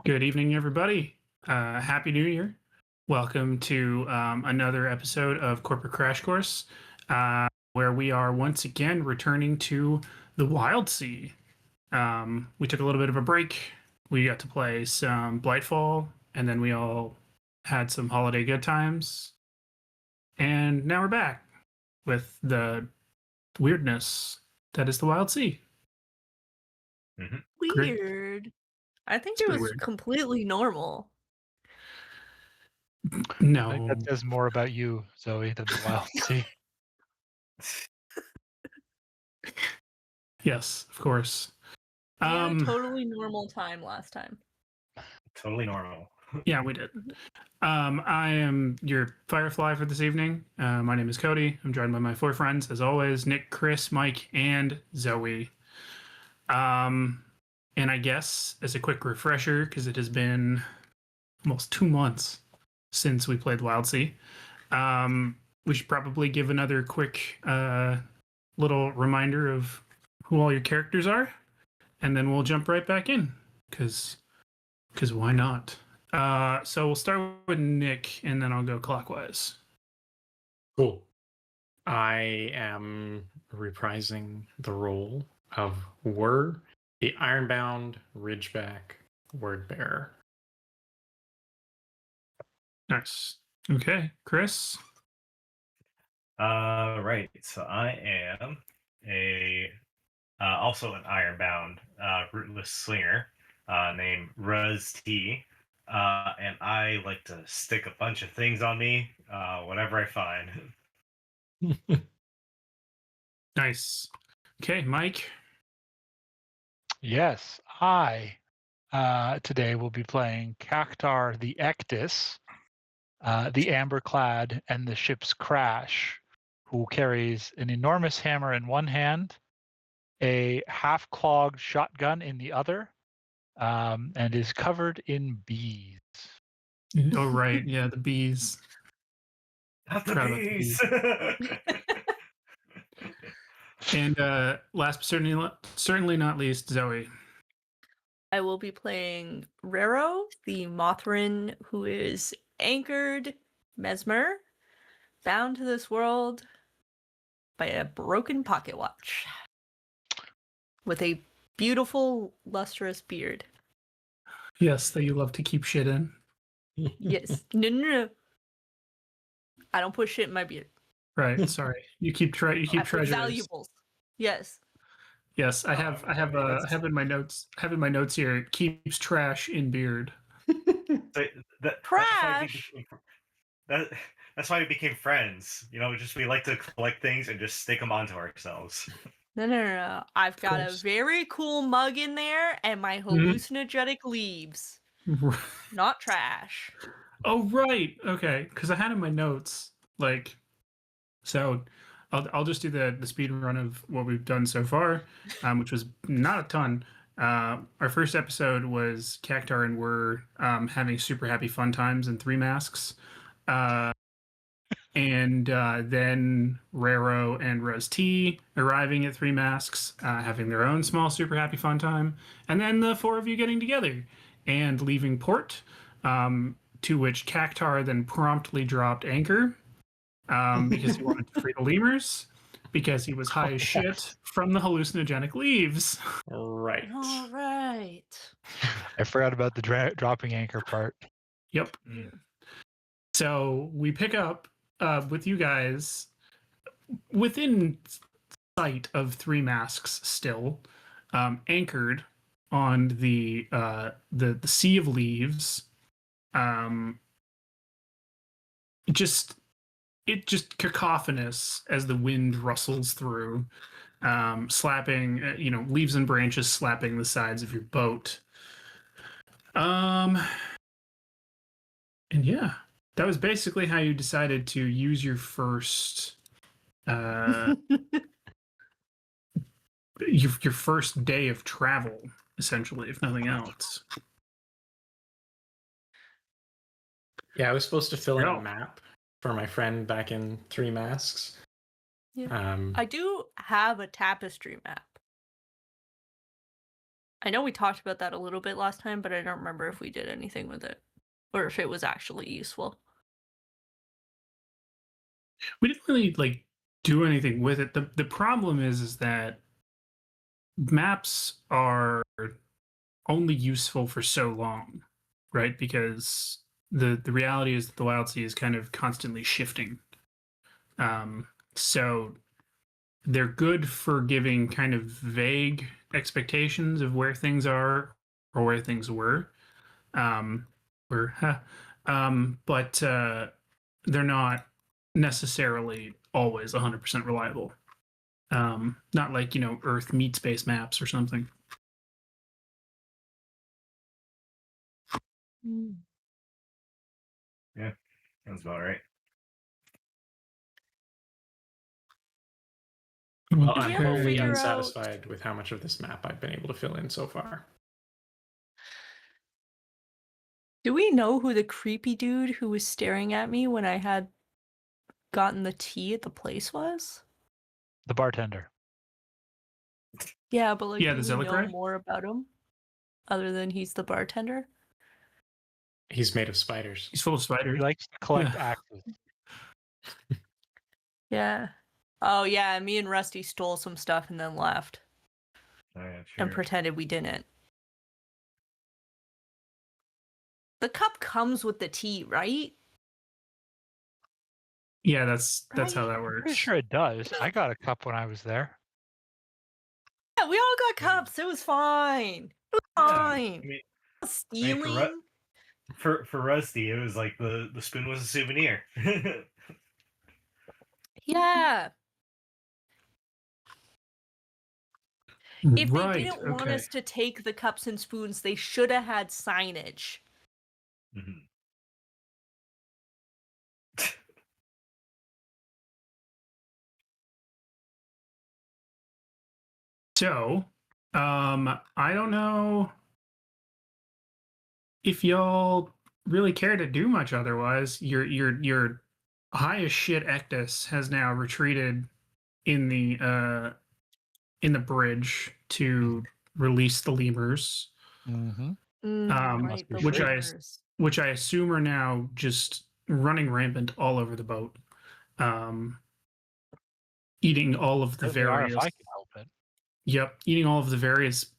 Good evening, everybody. Happy New Year. Welcome to another episode of Corporate Crash Course, where we are once again returning to the Wildsea. We took a little bit of a break. We got to play some Blightfall, and then we all had some holiday good times. And now we're back with the weirdness that is the Wildsea. Great. Weird. I think It's it pretty was weird. completely normal. I think No. that says more about you, Zoe, than the Wild Sea. Yes, of course. We had a totally normal time last time. Totally normal. Yeah, we did. I am your Firefly for this evening. My name is Cody. I'm joined by my four friends, as always, Nick, Chris, Mike, and Zoe. And I guess, as a quick refresher, because it has been almost 2 months since we played Wildsea, we should probably give another quick little reminder of who all your characters are, and then we'll jump right back in, because why not? So we'll start with Nick, and then I'll go clockwise. Cool. I am reprising the role of Word, the Ironbound Ridgeback Word Bearer. Nice. Okay, Chris. Right. So I am also an ironbound rootless slinger named Ruz T. And I like to stick a bunch of things on me, whatever I find. Nice. Okay, Mike. Yes, I today will be playing Cactar the Ectus, the Amberclad and the ship's crash, who carries an enormous hammer in one hand, a half-clogged shotgun in the other, and is covered in bees. Oh, right. Yeah, the bees. Not the Forgot about the bees. And last but certainly not least, Zoe. I will be playing Rero, the Mothrin who is anchored, mesmer, bound to this world by a broken pocket watch with a beautiful, lustrous beard. Yes, that you love to keep shit in. Yes. No. I don't put shit in my beard. Right. Sorry. You keep I put treasures. valuables. Yes. Yes, I have in my notes. I have in my notes here. It keeps trash in beard. Trash. That's why we became friends. You know, we like to collect things and just stick them onto ourselves. No. I've got a very cool mug in there and my hallucinogenic leaves. Not trash. Oh, right. Okay. Because I had in my notes, like, so I'll just do the speed run of what we've done so far, which was not a ton. Our first episode was Cactar and we're having super happy fun times in Three Masks. And then Rero and Rose T arriving at Three Masks, having their own small super happy fun time. And then the four of you getting together and leaving port, to which Cactar then promptly dropped anchor because he wanted to free the lemurs, because he was high as shit from the hallucinogenic leaves. Right. All right. I forgot about the dropping anchor part. Yep. So we pick up with you guys within sight of Three Masks still, anchored on the sea of leaves. Just cacophonous as the wind rustles through, slapping, leaves and branches slapping the sides of your boat. And yeah, that was basically how you decided to use your first, your first day of travel, essentially, if nothing else. Yeah, I was supposed to fill in a map for my friend back in Three Masks. Yeah. I do have a tapestry map. I know we talked about that a little bit last time, but I don't remember if we did anything with it or if it was actually useful. We didn't really like do anything with it. The problem is that maps are only useful for so long, right? Because the reality is that the Wildsea is kind of constantly shifting. So they're good for giving kind of vague expectations of where things are or where things were. Or but they're not necessarily always 100% reliable. Not like, Earth meet space maps or something. Yeah, sounds about right. Well, Did I'm we ever wholly figure unsatisfied with how much of this map I've been able to fill in so far. Do we know who the creepy dude who was staring at me when I had gotten the tea at the place was? The bartender. Yeah, but like, Yeah, do the we know Zealot more about him other than he's the bartender? He's made of spiders. He's full of He spiders. likes to collect Yeah. axes. Yeah. Oh yeah, me and Rusty stole some stuff and then left Oh, yeah, sure. and pretended we didn't. The cup comes with the tea, right? Yeah, that's how that I'm works. pretty sure it does. I got a cup when I was there. Yeah, we all got cups. It was fine. It was fine. mean, Stealing. for Rusty, it was like the spoon was a souvenir. Yeah. If they Right. didn't want Okay. us to take the cups and spoons, they should have had signage. Mhm. So, I don't know if y'all really care to do much otherwise. Your high as shit Ectus has now retreated in the bridge to release the lemurs, Mm-hmm. Right, the which lemurs. which I assume are now just running rampant all over the boat, eating all of the There they are various. if I can help it. Yep, eating all of the various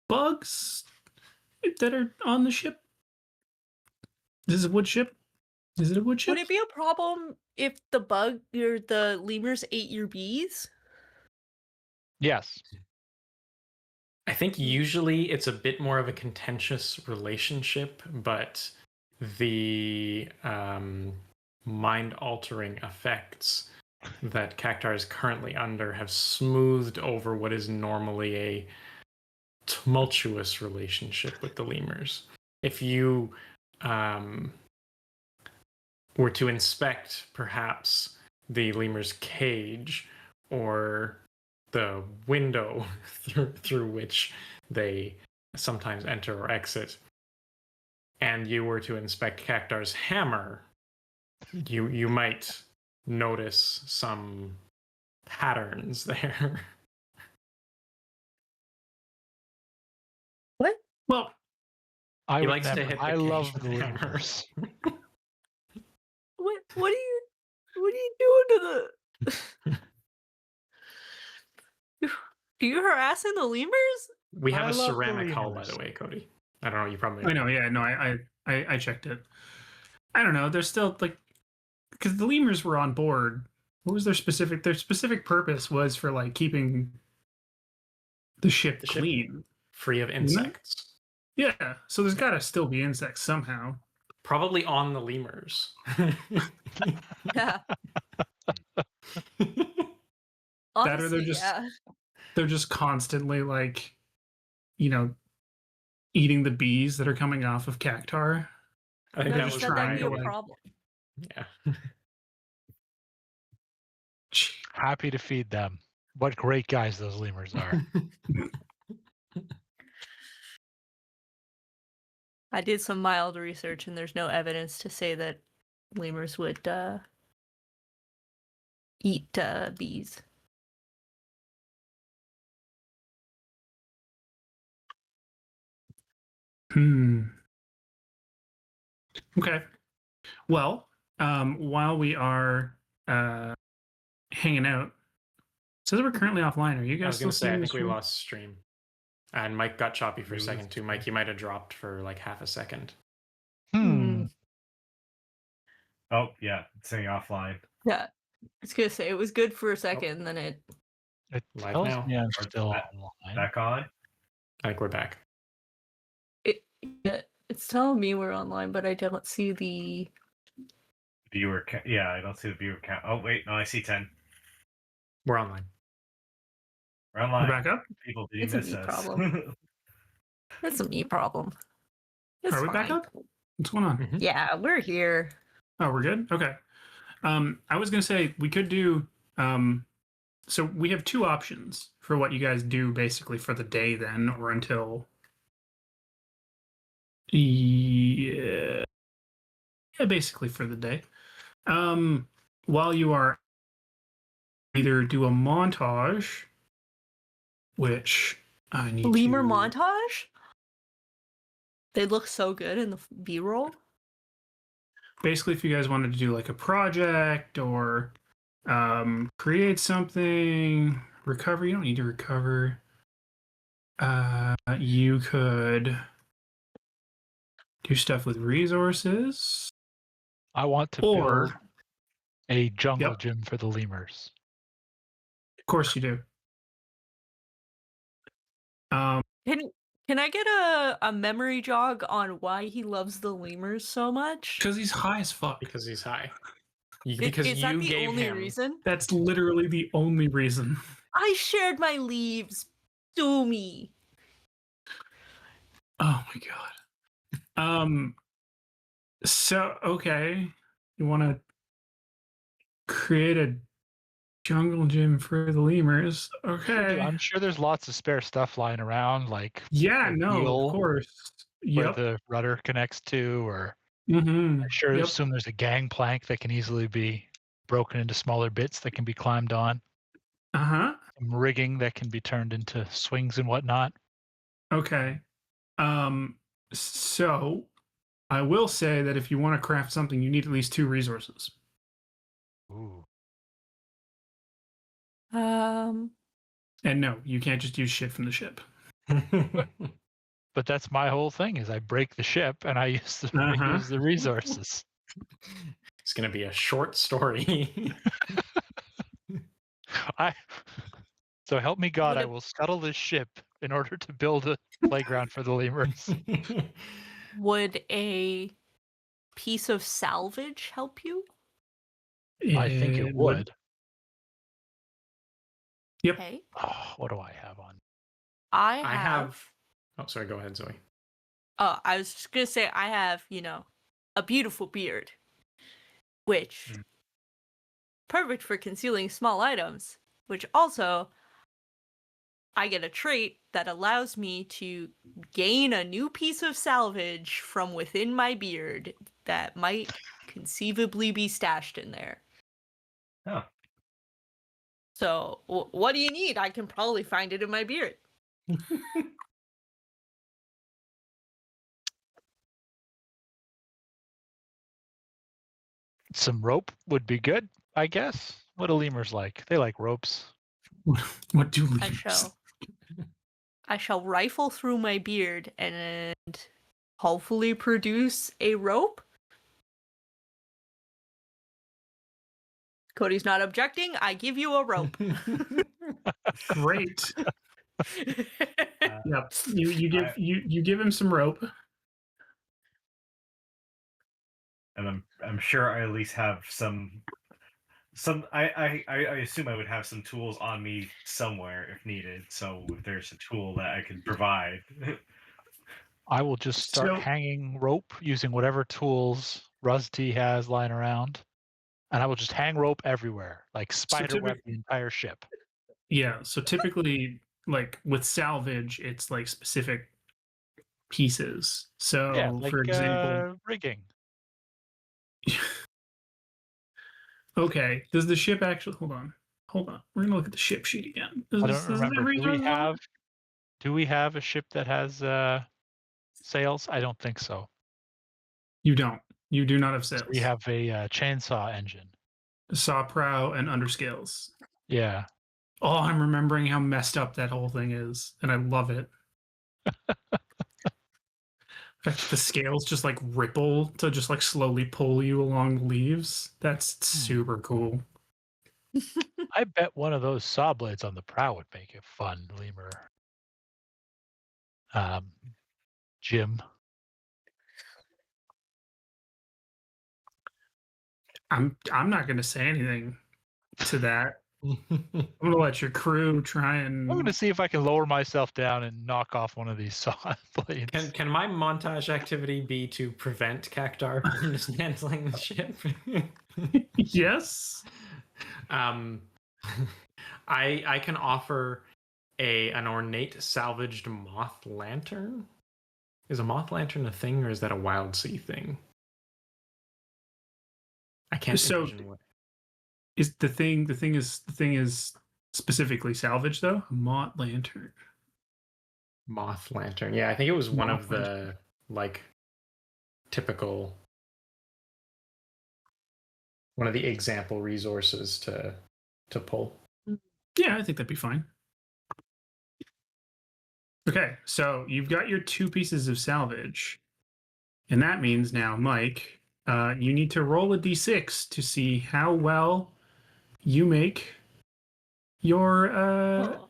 bugs that are on the ship. This is a wood ship. Is it a wood ship? Would it be a problem if the bug or the lemurs ate your bees? Yes. I think usually it's a bit more of a contentious relationship, but the mind-altering effects that Cactar is currently under have smoothed over what is normally a tumultuous relationship with the lemurs. If you were to inspect perhaps the lemur's cage or the window through which they sometimes enter or exit, and you were to inspect Cactar's hammer, you might notice some patterns there. What? Well, I He would likes to never. hit the I cage love with the a hammer. lemurs. What are you doing to the Are you harassing the lemurs? We have I a love the ceramic hull, by lemurs. the way, Cody. I don't know. You probably. I know. Yeah, no, I checked it. I don't know. They're still like, because the lemurs were on board. What was their specific? Their specific purpose was for like keeping the ship The ship clean. free of insects. Yeah. So there's got to still be insects somehow. Probably on the lemurs. Yeah. That or Honestly, yeah. they're just constantly like, eating the bees that are coming off of Cactar. I think They're that just was Then that'd trying be to a like. problem. Yeah. Happy to feed them. What great guys those lemurs are. I did some mild research, and there's no evidence to say that lemurs would eat bees. Okay. Well, while we are hanging out, it says we're currently offline. Are you I guys was still gonna say, I seeing think this we room? lost stream, and Mike got choppy for a We second lost too. Mike, you might have dropped for like half a second. Hmm. Oh yeah, it's saying offline. Yeah. I was gonna say it was good for a second, then it It Live tells now. me I'm Or still back- online. Back on. I think we're back. it's telling me we're online, but I don't see the Viewer count. Yeah, I don't see the viewer count. Oh wait, no, I see 10. We're online. We're We're online. back up. People, did you It's a miss me us? problem. That's a me problem. It's Are we back fine. up? What's going on? Mhm. Yeah, we're here. Oh, we're good. Okay. I was gonna say we could do. So we have two options for what you guys do basically for the day then, or until. Yeah, basically for the day. While you are either do a montage, which I need Lemur to montage? They look so good in the B-roll. basically if you guys wanted to do like a project or create something, recover. You don't need to recover. You could do stuff with resources, I want to or build a jungle Yep. gym for the lemurs. of course you do. Um, Can I get a memory jog on why he loves the lemurs so much? because he's high as fuck. Because he's high. Is Because that you the gave only him. reason? That's literally the only reason. I shared my leaves. Sue me. Oh my god. So okay, you want to create a jungle gym for the lemurs? Sure do. Okay. I'm sure there's lots of spare stuff lying around, like Yeah. a No. wheel Of course. where Yep. the rudder connects to, or Mm-hmm. I sure Yep. assume there's a gangplank that can easily be broken into smaller bits that can be climbed on. Uh-huh. Some rigging that can be turned into swings and whatnot. Okay. So I will say that if you want to craft something, you need at least 2 resources. Ooh. And no, you can't just use shit from the ship. But that's my whole thing: is I break the ship and I use the Uh-huh. use the resources. It's gonna be a short story. So help me God, Would I it- will scuttle this ship in order to build a playground for the lemurs. Would a piece of salvage help you? I think it would. Yep. Okay. Oh, what do I have on? I I have. have. Oh, sorry. Go ahead, Zoe. Oh, I was just gonna say I have, a beautiful beard, which Mm. perfect for concealing small items. Which also, I get a trait that allows me to gain a new piece of salvage from within my beard that might conceivably be stashed in there. Oh. So, what do you need? I can probably find it in my beard. Some rope would be good, I guess. What do lemurs like? They like ropes. What do I lemurs? shall rifle through my beard and hopefully produce a rope. Cody's not objecting. I give you a rope. Great. Uh, Yep. You give him some rope. and I'm sure I at least have some. I assume I would have some tools on me somewhere if needed. So if there's a tool that I could provide. I will just start So- hanging rope using whatever tools Rusty has lying around. And I will just hang rope everywhere, like spider web the entire ship. Yeah. So typically, like with salvage, it's like specific pieces. So, Yeah, like for example, rigging. okay, does the ship actually? Hold on. We're gonna look at the ship sheet again. I don't remember. Do we have a ship that has sails? I don't think so. You don't. You do not have So sails. we have a chainsaw engine. Saw prow and underscales. Yeah. Oh, I'm remembering how messed up that whole thing is, and I love it. In fact, the scales just like ripple to just like slowly pull you along the leaves. That's super cool. I bet one of those saw blades on the prow would make a fun lemur. Jim. I'm not gonna say anything to that. I'm gonna let your crew try I'm going to and. see if I can lower myself down and knock off one of these saw blades. Can my montage activity be to prevent Cactar from dismantling the ship? Yes. I can offer an ornate salvaged moth lantern. Is a moth lantern a thing, or is that a Wildsea thing? I can't So- envision what. Is the thing is specifically salvage though? A moth lantern. Moth lantern. Yeah, I think it was one Moth of the like typical one of the example resources to pull. Yeah, I think that'd be fine. Okay, so you've got your 2 pieces of salvage. And that means now, Mike, you need to roll a d6 to see how well you make your Oh,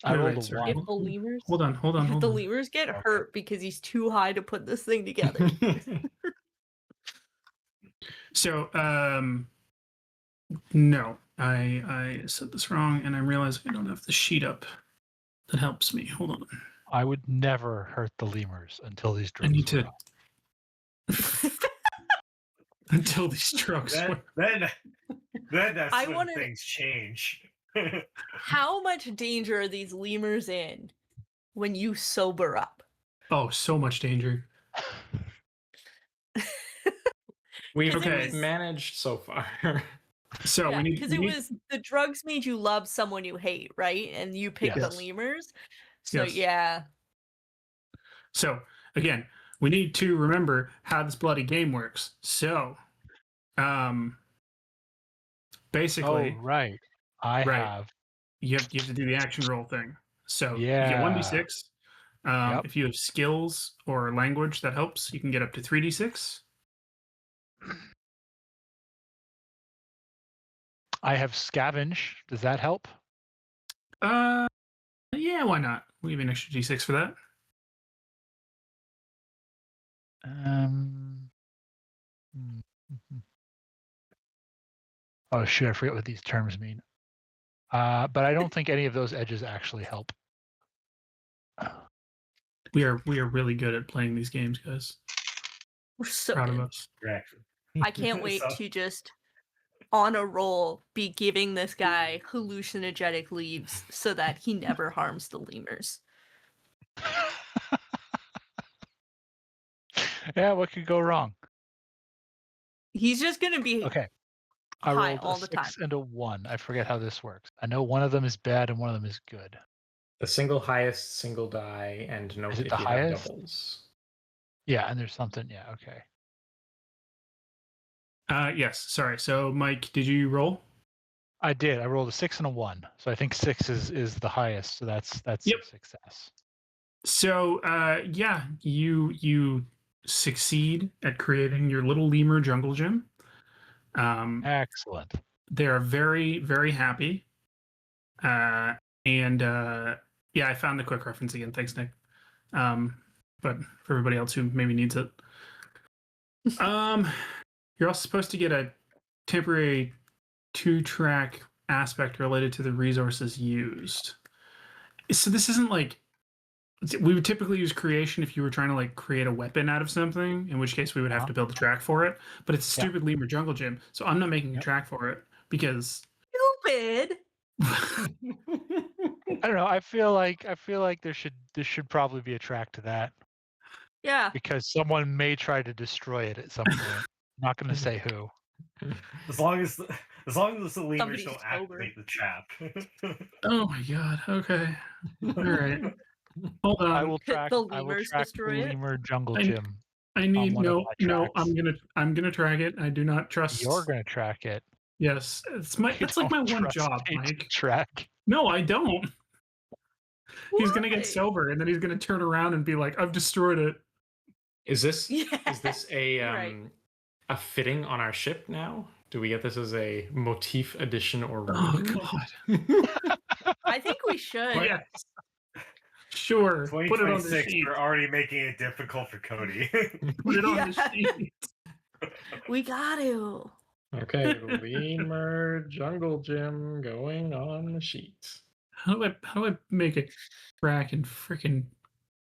I rolled a sorry. if 1. the lemurs, Hold on. if the lemurs get Okay. hurt because he's too high to put this thing together. So, no, I said this wrong, and I'm realizing I don't have the sheet up that helps me. Hold on. I would never hurt the lemurs until these I need drugs were to off. until these drugs. Then that's I when wanted- things change. How much danger are these lemurs in when you sober up? Oh, so much danger. We've 'Cause it Okay. was- managed so far. So we need because it was the drugs made you love someone you hate, right? And you picked Yes. the lemurs. So Yes. yeah. So again, we need to remember how this bloody game works. So, basically, Oh, right. I Right. have. you have to do the action roll thing. So you get Yeah. 1d6. Yep. If you have skills or language that helps, you can get up to 3d6. I have scavenge. Does that help? Yeah, why not? We'll give you an extra d6 for that. Mhm. Oh shoot, I forget what these terms mean. But I don't think any of those edges actually help. We are really good at playing these games, guys. We're so Proud of good. us. Reaction. I can't wait So- to just on a roll be giving this guy hallucinogenic leaves so that he never harms the lemurs. Yeah, what could go wrong? He's just gonna be Okay. I high rolled all a the time. 6 and a 1. I forget how this works. I know one of them is bad and one of them is good. The single highest single die, and note Is it if the you highest? have doubles. Yeah, and there's something. Yeah, okay. Yes, sorry. So, Mike, did you roll? I did. I rolled a 6 and a 1. So I think 6 is the highest. So that's Yep. a success. So, yeah, you succeed at creating your little lemur jungle gym. Excellent. They are very, very happy. And yeah, I found the quick reference again. Thanks, Nick. But for everybody else who maybe needs it, you're also supposed to get a temporary 2-track aspect related to the resources used. So this isn't like we would typically use creation if you were trying to like create a weapon out of something, in which case we would have to build a track for it. But it's a Yeah. stupid lemur jungle gym, so I'm not making a Yep. track for it because Stupid. I don't know. I feel like there should probably be a track to that Yeah. because someone may try to destroy it at some point. I'm not going to say who. As long as the lemurs Somebody's don't sober. activate the trap. oh my god. Okay. All right. Hold on. I will The track. I will lemurs track the destroy it? lemur jungle I- gym. I need one of no, my no. tracks. I'm gonna track it. I do not trust. You're gonna track it. Yes, that's like my don't one trust job, me to Mike. track. No, I don't. He's gonna Why? get sober, and then he's gonna turn around and be like, "I've destroyed it." Is this Yeah. is this a you're right. a fitting on our ship now? Do we get this as a motif addition or Oh ruin? God. I think we should. Yes. Sure. Put it on the 2026, sheet. we're already making it difficult for Cody. Put it on the Yeah. sheet. We got to. Okay, lemur jungle gym going on the sheet. How do I make a crack in freaking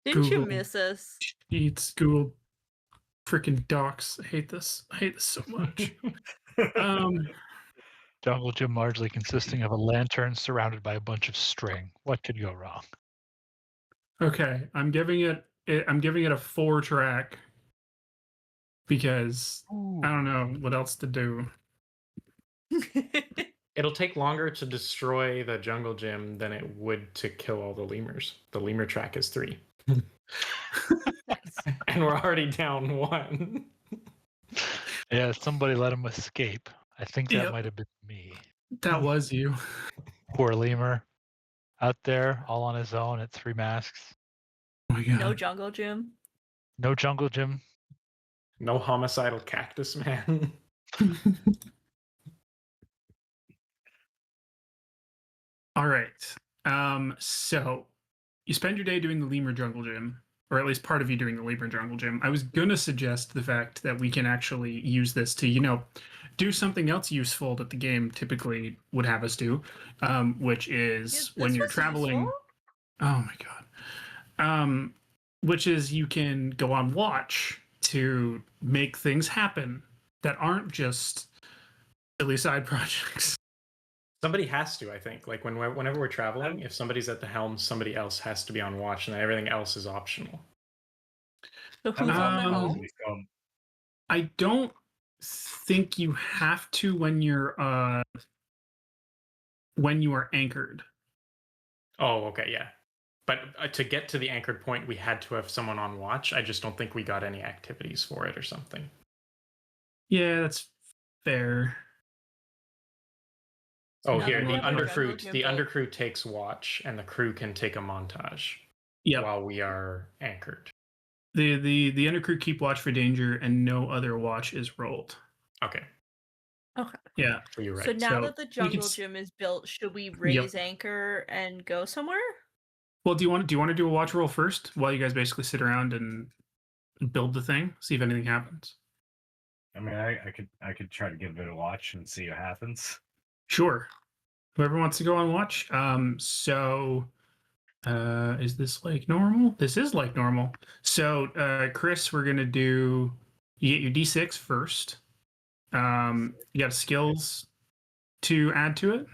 Didn't you Google miss us? Sheets, Google freaking Docs? I hate this. I hate this so much. Jungle gym largely consisting of a lantern surrounded by a bunch of string. What could go wrong? Okay, I'm giving it a 4 track because I don't know what else to do. It'll take longer to destroy the jungle gym than it would to kill all the lemurs. The lemur track is 3. And we're already down 1. Yeah, somebody let him escape. I think that Yep. might have been me. That was you. Poor lemur, out there all on his own at 3 masks. Oh my God. No jungle gym. No jungle gym. No homicidal cactus man. All right. So you spend your day doing the lemur jungle gym, or at least part of you doing the lemur jungle gym. I was gonna suggest the fact that we can actually use this to, do something else useful that the game typically would have us do, which is when This you're was traveling. useful? Oh my God. Which is you can go on watch to make things happen that aren't just silly side projects. Somebody has to, I think. Like whenever we're traveling, if somebody's at the helm, somebody else has to be on watch, and then everything else is optional. So who's on the helm? I don't think you have to when you are anchored. Oh, okay, yeah. But to get to the anchored point, we had to have someone on watch. I just don't think we got any activities for it or something. Yeah, that's fair. Oh, Now here, that we the have our jungle undercrew. gym The built. undercrew takes watch, and the crew can take a montage Yep. while we are anchored. The undercrew keep watch for danger, and no other watch is rolled. Okay, Okay. Yeah. so you're right. So now So that the we can jungle gym is built, should we raise anchor and go somewhere? Well, do you want to do a watch roll first while you guys basically sit around and build the thing, see if anything happens? I mean, I could try to give it a watch and see what happens. Sure. Whoever wants to go on watch. Is this like normal? This is like normal. So, Chris, we're gonna do. You get your D6 first. You got skills to add to it.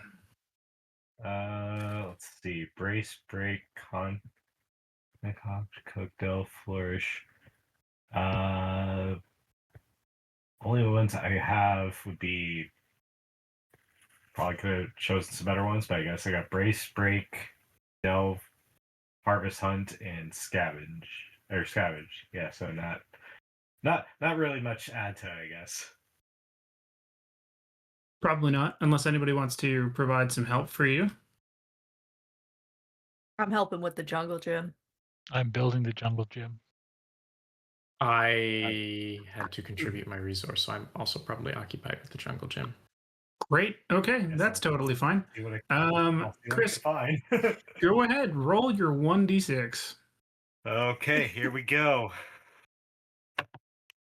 Let's see. Brace, break, cook, delve, flourish. Only ones I have would be probably could have chosen some better ones, but I guess I got brace, break, delve, harvest, hunt, and scavenge. Yeah, so not really much to add to it, I guess. Probably not, unless anybody wants to provide some help for you. I'm helping with the jungle gym. I'm building the jungle gym. I had to contribute my resource, so I'm also probably occupied with the jungle gym. Great. Okay, Yes, that's totally fine. See what I'll see what I Chris, can find. go ahead. Roll your 1d6. Okay, here we go.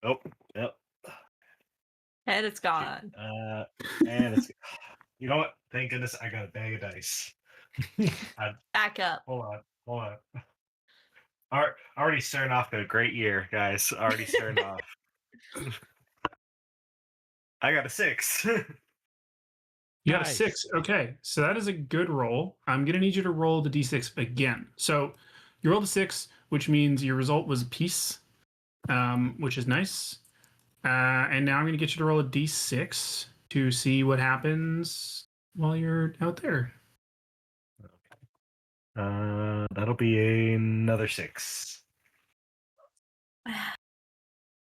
Oh, yep. And it's gone. And it's you know what? Thank goodness I got a bag of dice. Back up. Hold on. Already starting off a great year, guys. Already starting off. I got a 6. You got a Nice. 6. Okay, so that is a good roll. I'm going to need you to roll the d6 again. So you rolled a 6, which means your result was a piece, which is nice. And now I'm going to get you to roll a d6 to see what happens while you're out there. That'll be another 6.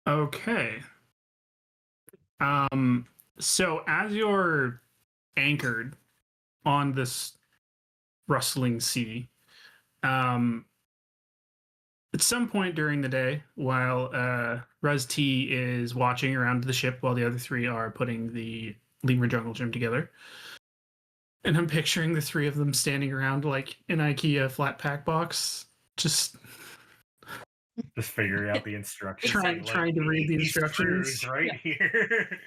Okay. So as you're anchored on this rustling sea, at some point during the day, while Rez T is watching around the ship while the other three are putting the lemur jungle gym together, and I'm picturing the three of them standing around like an IKEA flat pack box, just figuring out the instructions. trying to read the these instructions. screws right here.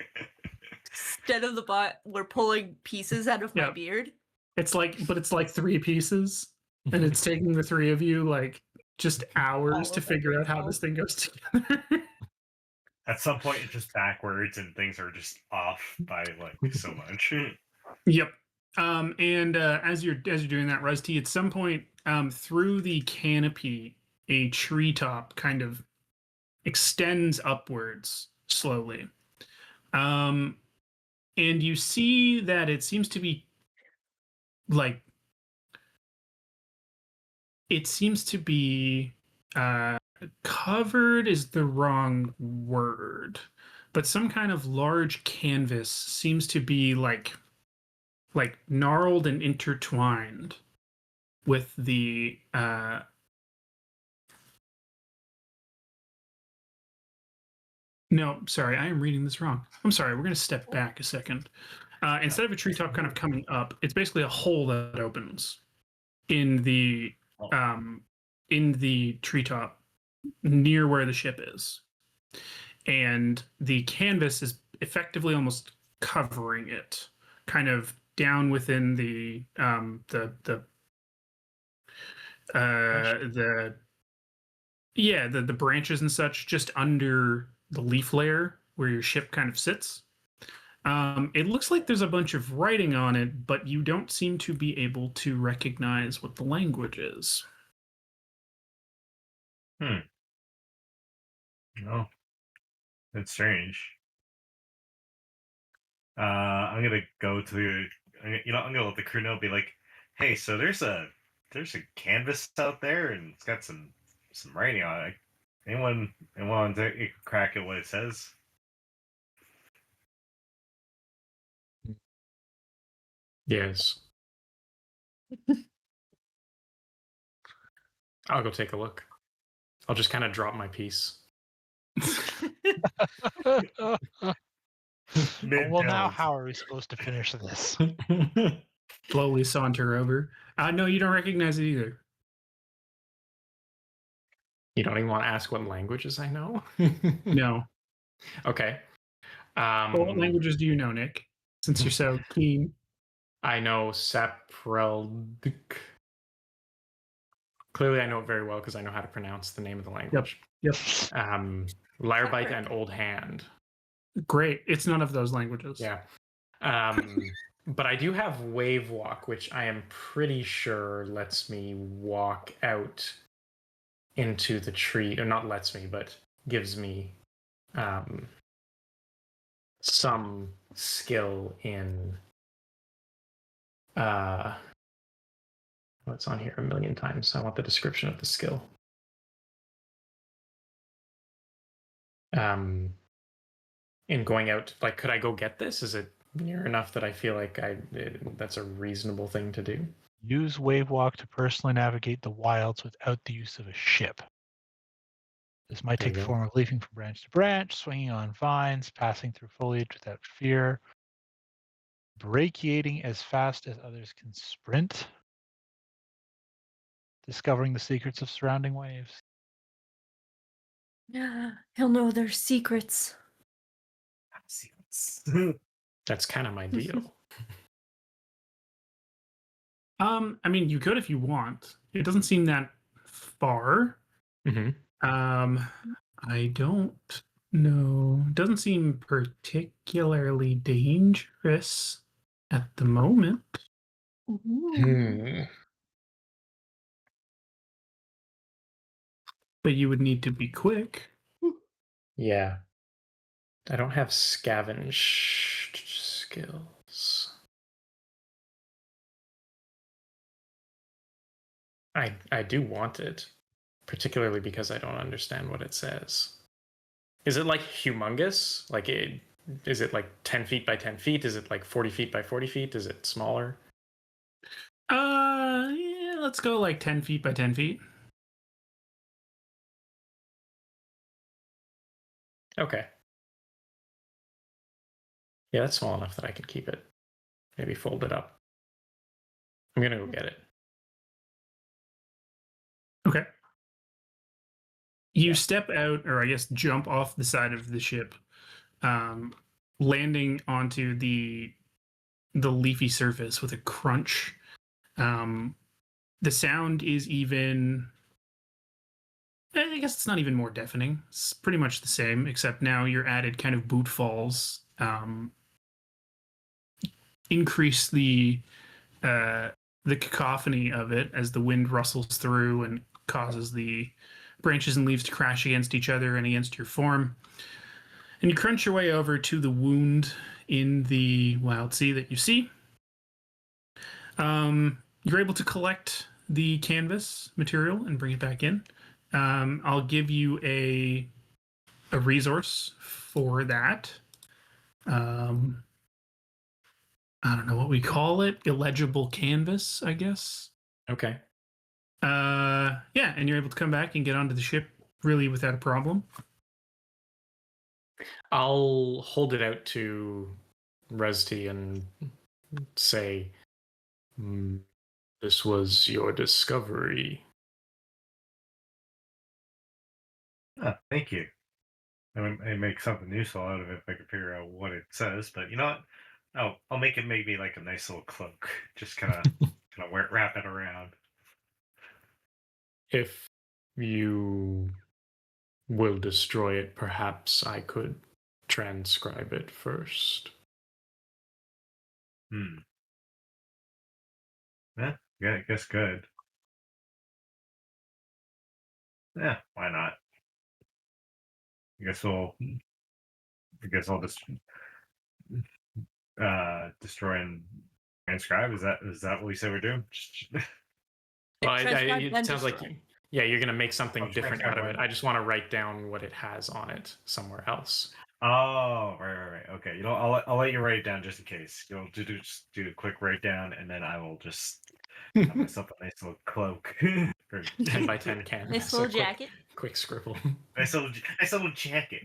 Instead of the bot, we're pulling pieces out of my Yep. beard. It's like 3 pieces, and it's taking the three of you like just hours to figure out how this thing goes together. At some point, it's just backwards, and things are just off by like so much. Yep. And as you're doing that, Rusty, at some point through the canopy, a treetop kind of extends upwards slowly. And you see that it seems to be like covered is the wrong word, but some kind of large canvas seems to be like gnarled and intertwined with the no, sorry, I am reading this wrong. I'm sorry, we're going to step back a second. Instead of a treetop kind of coming up, it's basically a hole that opens in the treetop near where the ship is, and the canvas is effectively almost covering it, kind of down within the branches and such, just under the leaf layer where your ship kind of sits. It looks like there's a bunch of writing on it, but you don't seem to be able to recognize what the language is. No, that's strange. I'm gonna go to I'm gonna let the crew know. Be like, hey, so there's a canvas out there, and it's got some writing on it. Anyone want to take a crack at what it says? Yes. I'll go take a look. I'll just kind of drop my piece. Well, now how are we supposed to finish this? Slowly saunter over. No, you don't recognize it either. You don't even want to ask what languages I know? No. Okay. Well, what languages do you know, Nick? Since you're so keen. I know Sapreldic. Clearly, I know it very well because I know how to pronounce the name of the language. Yep. Lyrebite and Old Hand. Great. It's none of those languages. Yeah. But I do have Wave Walk, which I am pretty sure lets me walk out into the tree, or not lets me, but gives me some skill in it's on here a million times, so I want the description of the skill. In going out, like, could I go get this? Is it near enough that I feel like that's a reasonable thing to do? Use Wavewalk to personally navigate the wilds without the use of a ship. This might take the form of leaping from branch to branch, swinging on vines, passing through foliage without fear, brachiating as fast as others can sprint, discovering the secrets of surrounding waves. He'll know their secrets. That's kind of my deal. I mean, you could if you want. It doesn't seem that far. Mm-hmm. I don't know. It doesn't seem particularly dangerous at the moment. But you would need to be quick. Yeah. I don't have scavenge skills. I do want it, particularly because I don't understand what it says. Is it like humongous? Like is it like 10 feet by 10 feet? Is it like 40 feet by 40 feet? Is it smaller? Yeah, let's go like 10 feet by 10 feet. Okay. Yeah, that's small enough that I can keep it. Maybe fold it up. I'm gonna go get it. Okay. You step out, or I guess jump off the side of the ship, landing onto the leafy surface with a crunch. The sound is even, I guess it's not even more deafening. It's pretty much the same, except now your added kind of boot falls increase the cacophony of it as the wind rustles through and causes the branches and leaves to crash against each other and against your form. And you crunch your way over to the wound in the Wildsea that you see. You're able to collect the canvas material and bring it back in. I'll give you a resource for that. I don't know what we call it. Illegible canvas, I guess. Okay. Yeah, and you're able to come back and get onto the ship really without a problem. I'll hold it out to Resty and say, this was your discovery. Thank you. I may make something useful out of it if I can figure out what it says. But you know what? I'll make it maybe like a nice little cloak. Just kind of wrap it around. If you will destroy it, perhaps I could transcribe it first. Yeah, I guess good. Yeah, why not? I guess I'll just destroy and transcribe. Is that what we said we're doing? Well, Transcribe it then sounds like, destroy. yeah, you're going to make something Oh, different transcribe out of it. right. I just want to write down what it has on it somewhere else. Oh, right. Okay, I'll let you write it down just in case. You'll just do a quick write down, and then I will just have myself a nice little cloak. 10 by 10 canvas. Nice little quick, jacket. Quick scribble. nice little jacket.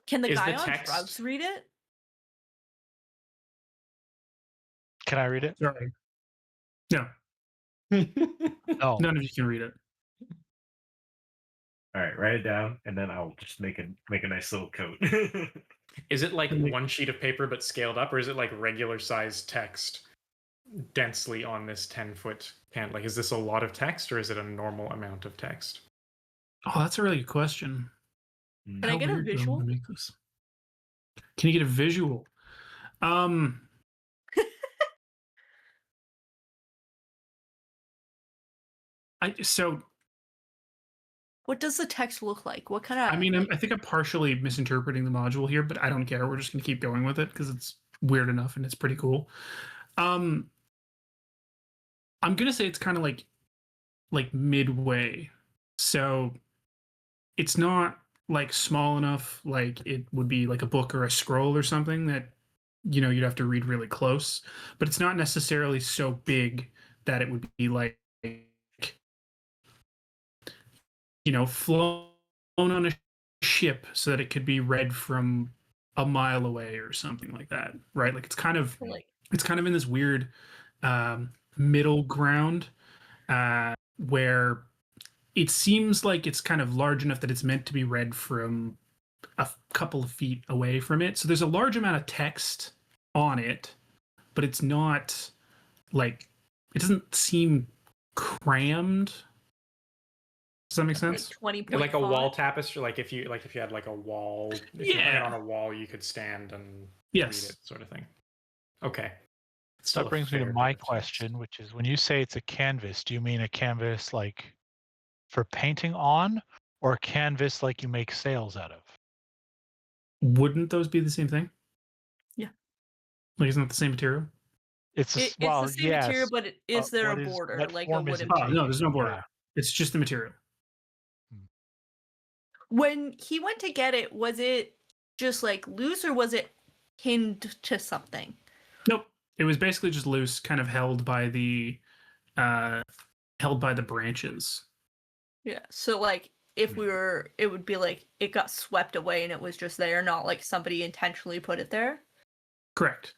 Can the Is guy the on text- drugs read it? Can I read it? Sorry. No, No. none of you can read it. All right, write it down, and then I'll just make a nice little coat. Is it like one sheet of paper but scaled up, or is it like regular sized text densely on this 10-foot can? Like, is this a lot of text, or is it a normal amount of text? Oh, that's a really good question. Can I How get a weird do I visual? wanna make this? Can you get a visual? So What does the text look like? What kind of? I mean, I think I'm partially misinterpreting the module here, but I don't care. We're just gonna keep going with it because it's weird enough and it's pretty cool. I'm gonna say it's kind of like midway. So it's not like small enough like it would be like a book or a scroll or something that you'd have to read really close, but it's not necessarily so big that it would be like flown on a ship so that it could be read from a mile away or something like that, right? Like it's kind of in this weird middle ground where it seems like it's kind of large enough that it's meant to be read from a couple of feet away from it. So there's a large amount of text on it, but it's not like, it doesn't seem crammed. Does that make sense? 20-point Like a wall font? tapestry, like if you had like a wall, if you hung it on a wall, you could stand and read it, sort of thing. Okay. So that brings me to my question, which is, when you say it's a canvas, do you mean a canvas like for painting on, or a canvas like you make sails out of? Wouldn't those be the same thing? Yeah. Like, isn't it the same material? It's a, It's well, the same material, yes. but is there a What border, what like a form is wooden it Oh, border? no, taking? there's no border. Yeah. It's just the material. When he went to get it, was it just like loose or was it pinned to something? Nope. It was basically just loose, kind of held by the branches. Yeah. So like if we were, it would be like it got swept away and it was just there, not like somebody intentionally put it there. Correct.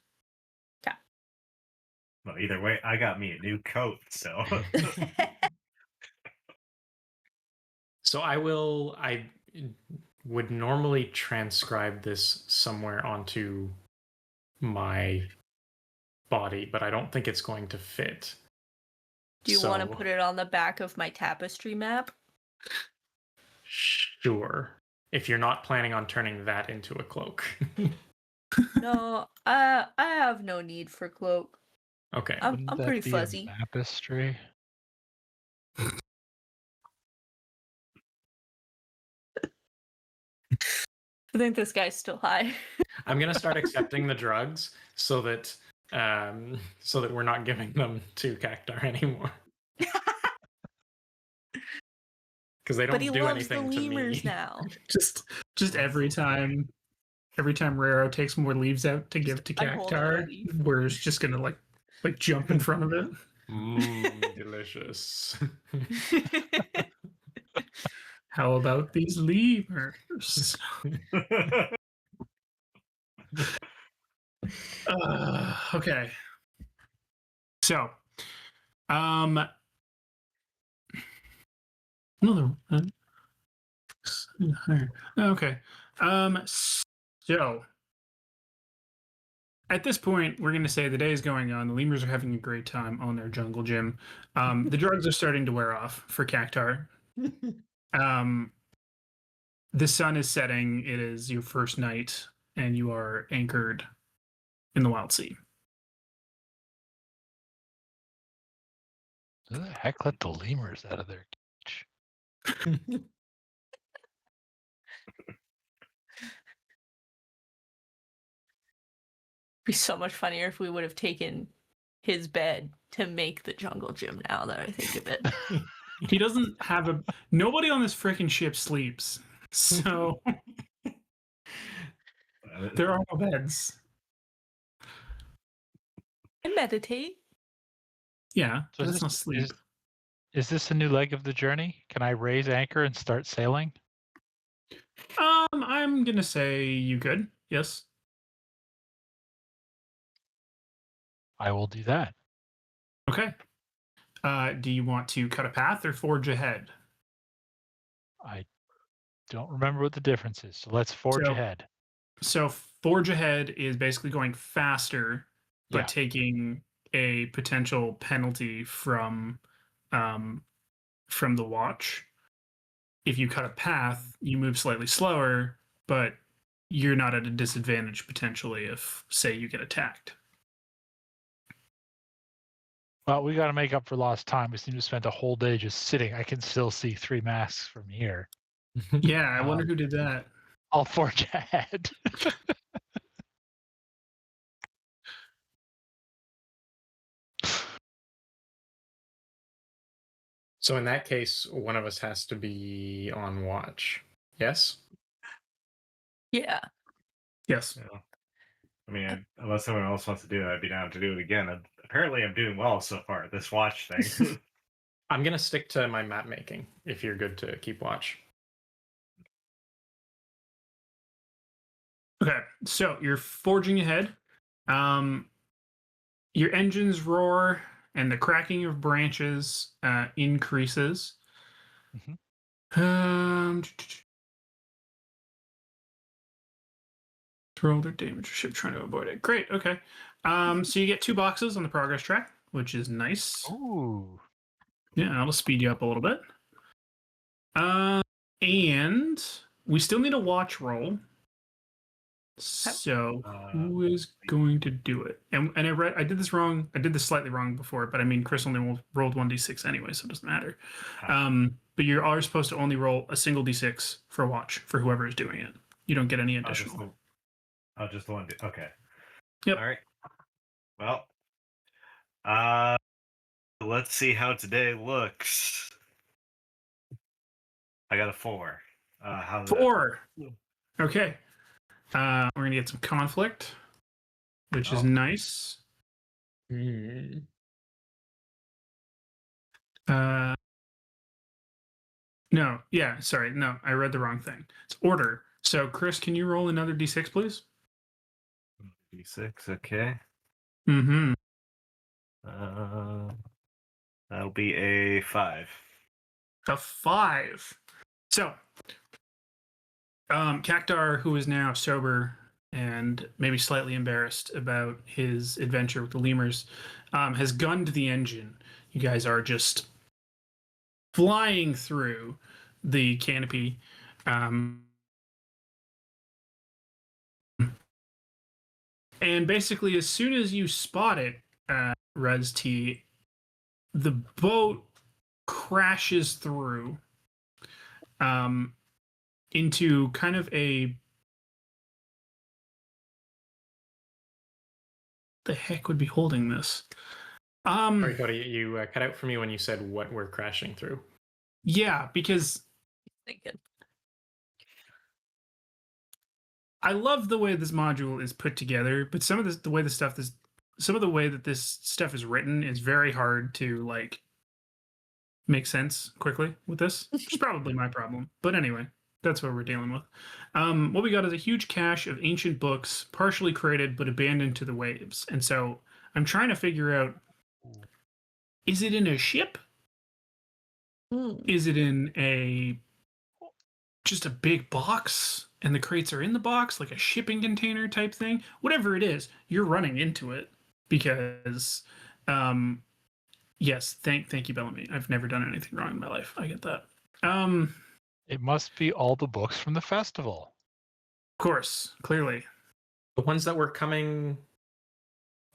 Well, either way, I got me a new coat, so So I would normally transcribe this somewhere onto my body, but I don't think it's going to fit. Do you want to So, put it on the back of my tapestry map? Sure. If you're not planning on turning that into a cloak. No, I have no need for cloak. Okay. I'm Wouldn't that pretty be fuzzy. a tapestry? I think this guy's still high. I'm gonna start accepting the drugs so that we're not giving them to Cactar anymore. Because they But don't he do loves the anything to me. lemurs now. Just every time Raro takes more leaves out to give to I hold out a Cactar, leaf. we're just gonna like jump in front of it. Delicious. How about these lemurs? Okay. So, another okay. So at this point, we're going to say the day is going on. The lemurs are having a great time on their jungle gym. The drugs are starting to wear off for Cactar. The sun is setting. It is your first night, and you are anchored in the Wildsea. Who the heck let the lemurs out of their cage? Be so much funnier if we would have taken his bed to make the jungle gym. Now that I think of it, He doesn't have a. Nobody on this freaking ship sleeps, so there are no beds. I meditate. Yeah, So but that's not sleep. Is this a new leg of the journey? Can I raise anchor and start sailing? I'm gonna say you could. Yes. I will do that. Okay. Do you want to cut a path or forge ahead? I don't remember what the difference is, so let's forge ahead. So forge ahead is basically going faster, but Yeah. taking a potential penalty from the watch. If you cut a path, you move slightly slower, but you're not at a disadvantage potentially if, say, you get attacked. Well, we got to make up for lost time. We seem to spend a whole day just sitting. I can still see 3 masks from here. Yeah, I wonder who did that. I'll forge ahead. So in that case, one of us has to be on watch. Yes? Yeah. Yes. Yeah. I mean, unless someone else wants to do it, I'd be down to do it again. Apparently, I'm doing well so far at this watch thing. I'm going to stick to my map making if you're good to keep watch. Okay, so you're forging ahead. Your engines roar and the cracking of branches increases. Roll their damage ship trying to avoid it. Great, okay. So you get 2 boxes on the progress track, which is nice. Ooh. Yeah, that'll speed you up a little bit. And we still need a watch roll. So who is going to do it? And I did this wrong. I did this slightly wrong before, but I mean Chris only rolled 1d6 anyway, so it doesn't matter. But you are supposed to only roll a single d6 for a watch for whoever is doing it. You don't get any additional. I'll just the one. Okay. Yep. All right. Well, Let's see how today looks. I got a 4. How's that? 4. Okay. We're gonna get some conflict, which is Oh. nice. Hmm. No, yeah, sorry, no, I read the wrong thing. It's order. So, Chris, can you roll another d6, please? D6, okay. Mm-hmm. That'll be a 5. A 5. So, Cactar, who is now sober and maybe slightly embarrassed about his adventure with the lemurs, has gunned the engine. You guys are just flying through the canopy. And basically, as soon as you spot it, Res T, the boat crashes through into kind of a. The heck would be holding this? Sorry, Cody, you cut out for me when you said what we're crashing through. Yeah, because Thinking. I love the way this module is put together, but some of this, the way the stuff is, some of the way that this stuff is written is very hard to like make sense quickly with this. Which is probably my problem, but anyway, that's what we're dealing with. What we got is a huge cache of ancient books, partially created but abandoned to the waves, and so I'm trying to figure out: is it in a ship? Is it in a just a big box and the crates are in the box, like a shipping container type thing? Whatever it is, you're running into it because yes, thank you, Bellamy. I've never done anything wrong in my life. I get that. Of It must be all the books from the festival. course, clearly. The ones that were coming.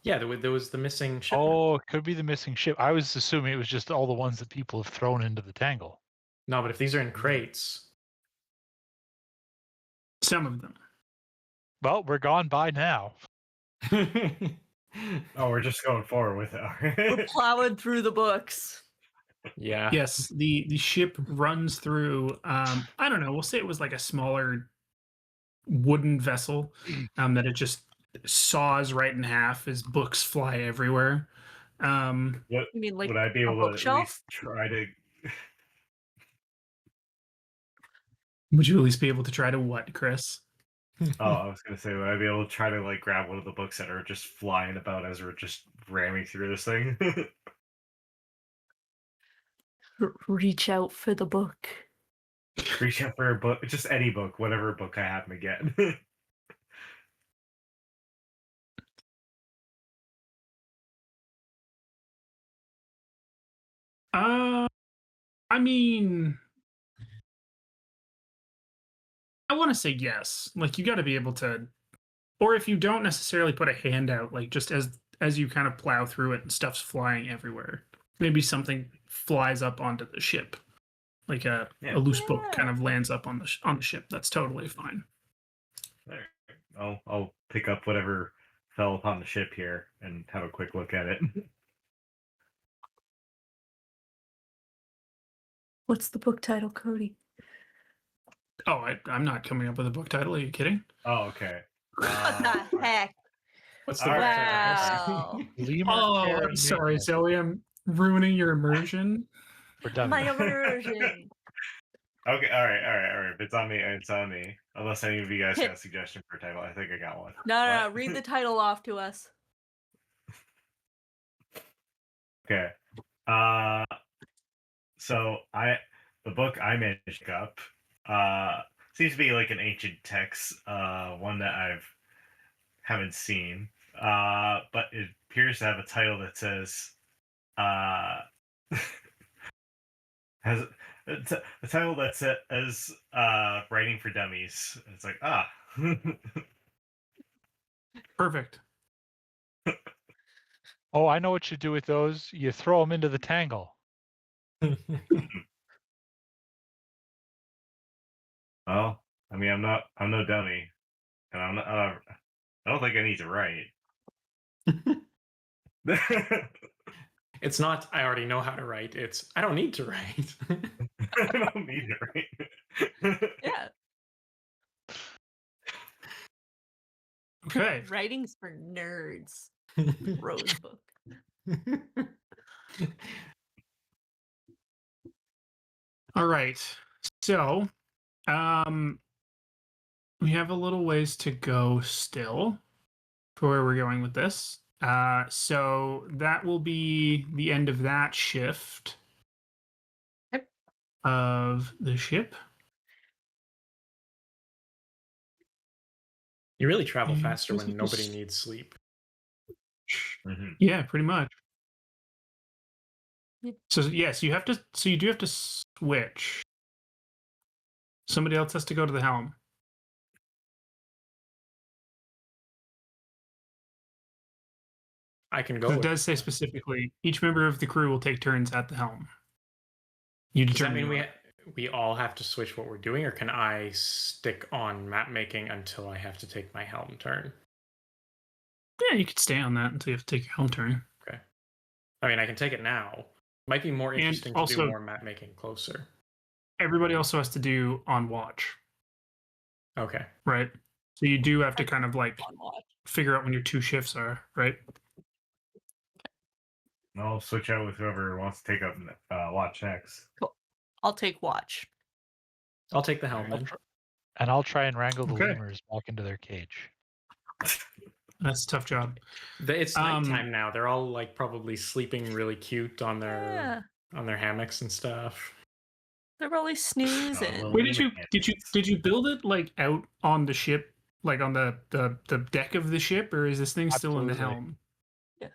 Yeah, there was the missing shipment. Oh, it could be the missing ship. I was assuming it was just all the ones that people have thrown into the tangle. No, but if these are in crates. Some of them. Well, we're gone by now. Oh, we're just going forward with We're it. plowing through the books. Yeah. Yes, the ship runs through. I don't know. We'll say it was like a smaller wooden vessel that it just saws right in half as books fly everywhere. You mean like Would I be a able to at bookshelf? least try to? Would you at least be able to try to what, Chris? Oh, I was gonna say, would I be able to try to like grab one of the books that are just flying about as we're just ramming through this thing? Reach out for the book. Reach out for a book, just any book, whatever book I happen to get. I mean, I want to say yes. Like you got to be able to, or if you don't necessarily put a hand out, like just as you kind of plow through it and stuff's flying everywhere, maybe something flies up onto the ship, like a loose book kind of lands up on the ship. That's totally fine. There. I'll pick up whatever fell upon the ship here and have a quick look at it. What's the book title, Cody? Oh, I'm not coming up with a book title. Are you kidding? Oh, okay. What the heck? What's the All book right. Wow. Lemur Oh, care I'm and sorry, maintenance Zoe. I'm ruining your immersion. for dummies. My immersion. Okay, all right. If it's on me, it's on me. Unless any of you guys got a suggestion for a title, I think I got one. No. But- Read the title off to us. Okay. So the book I managed to pick up seems to be like an ancient text, one that haven't seen. But it appears to have a title that says has a title that says writing for dummies. It's like Perfect. Oh, I know what you do with those. You throw them into the tangle. Well, I mean, I'm no dummy, and I'm not. I don't think I need to write. It's not I already know how to write. It's I don't need to write. I don't need it, right? Yeah. Okay. Writing's for nerds. Rose book. All right. So, we have a little ways to go still for where we're going with this. So that will be the end of that shift Yep. of the ship. You really travel Yeah, faster this when is nobody just- needs sleep. Mhm. Yeah, pretty much. Yeah. So yes, you have to. So you do have to switch. Somebody else has to go to the helm. I can go. It With, does say specifically each member of the crew will take turns at the helm. You does that determine. mean the we all have to switch what we're doing, or can I stick on map making until I have to take my helm turn? Yeah, you could stay on that until you have to take your helm turn. Okay. I mean, I can take it now. Might be more And interesting to also- do more map making closer. Everybody also has to do on watch, Okay. right? So you do have to kind of like On watch. figure out when your two shifts are, right? I'll switch out with whoever wants to take up watch next. I'll take watch. I'll take the helm then. And I'll try and wrangle the Okay. lemurs back into their cage. That's a tough job. It's nighttime now. They're all like probably sleeping really cute on Yeah. their hammocks and stuff. They're probably snoozing. well, Wait, did you build it like out on the ship, like on the deck of the ship, or is this thing still in the Absolutely. helm? Yeah.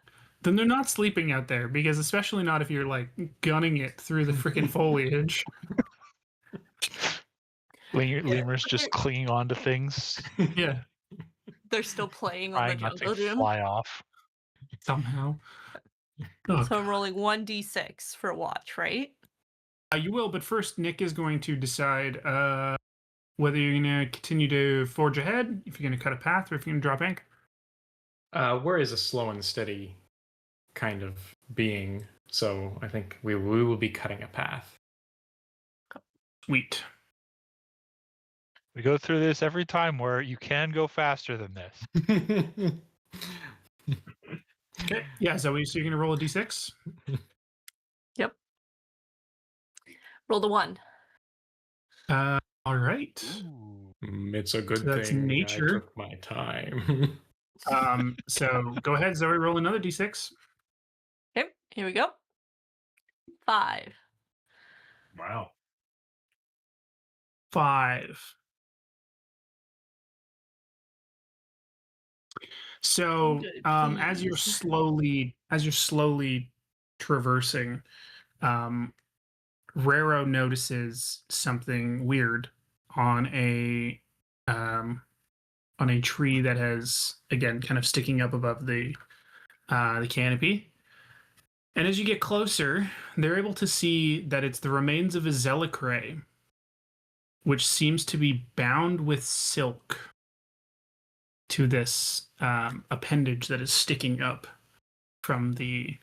Then they're not sleeping out there, because especially not if you're like gunning it through the freaking foliage. Lemurs just clinging onto things, Yeah, They're still playing on the trying not to jungle gym. fly off. somehow. Oh, So I'm rolling 1d6 for watch, right? you will, but first Nick is going to decide whether you're going to continue to forge ahead, if you're going to cut a path, or if you're going to drop anchor. We're is a slow and steady kind of being, so I think we will be cutting a path. Sweet. We go through this every time where you can go faster than this. Okay. Yeah, Zoe, so you're going to roll a d6? Roll the 1. All right. Ooh. It's a good So that's thing nature. I took my time. So go ahead, Zoe, roll another d6. Okay, here we go. 5. Wow. 5. So Good, as you're please. slowly traversing, Rero notices something weird on a tree that has, again, kind of sticking up above the canopy. And as you get closer, they're able to see that it's the remains of a zelicray, which seems to be bound with silk to this appendage that is sticking up from the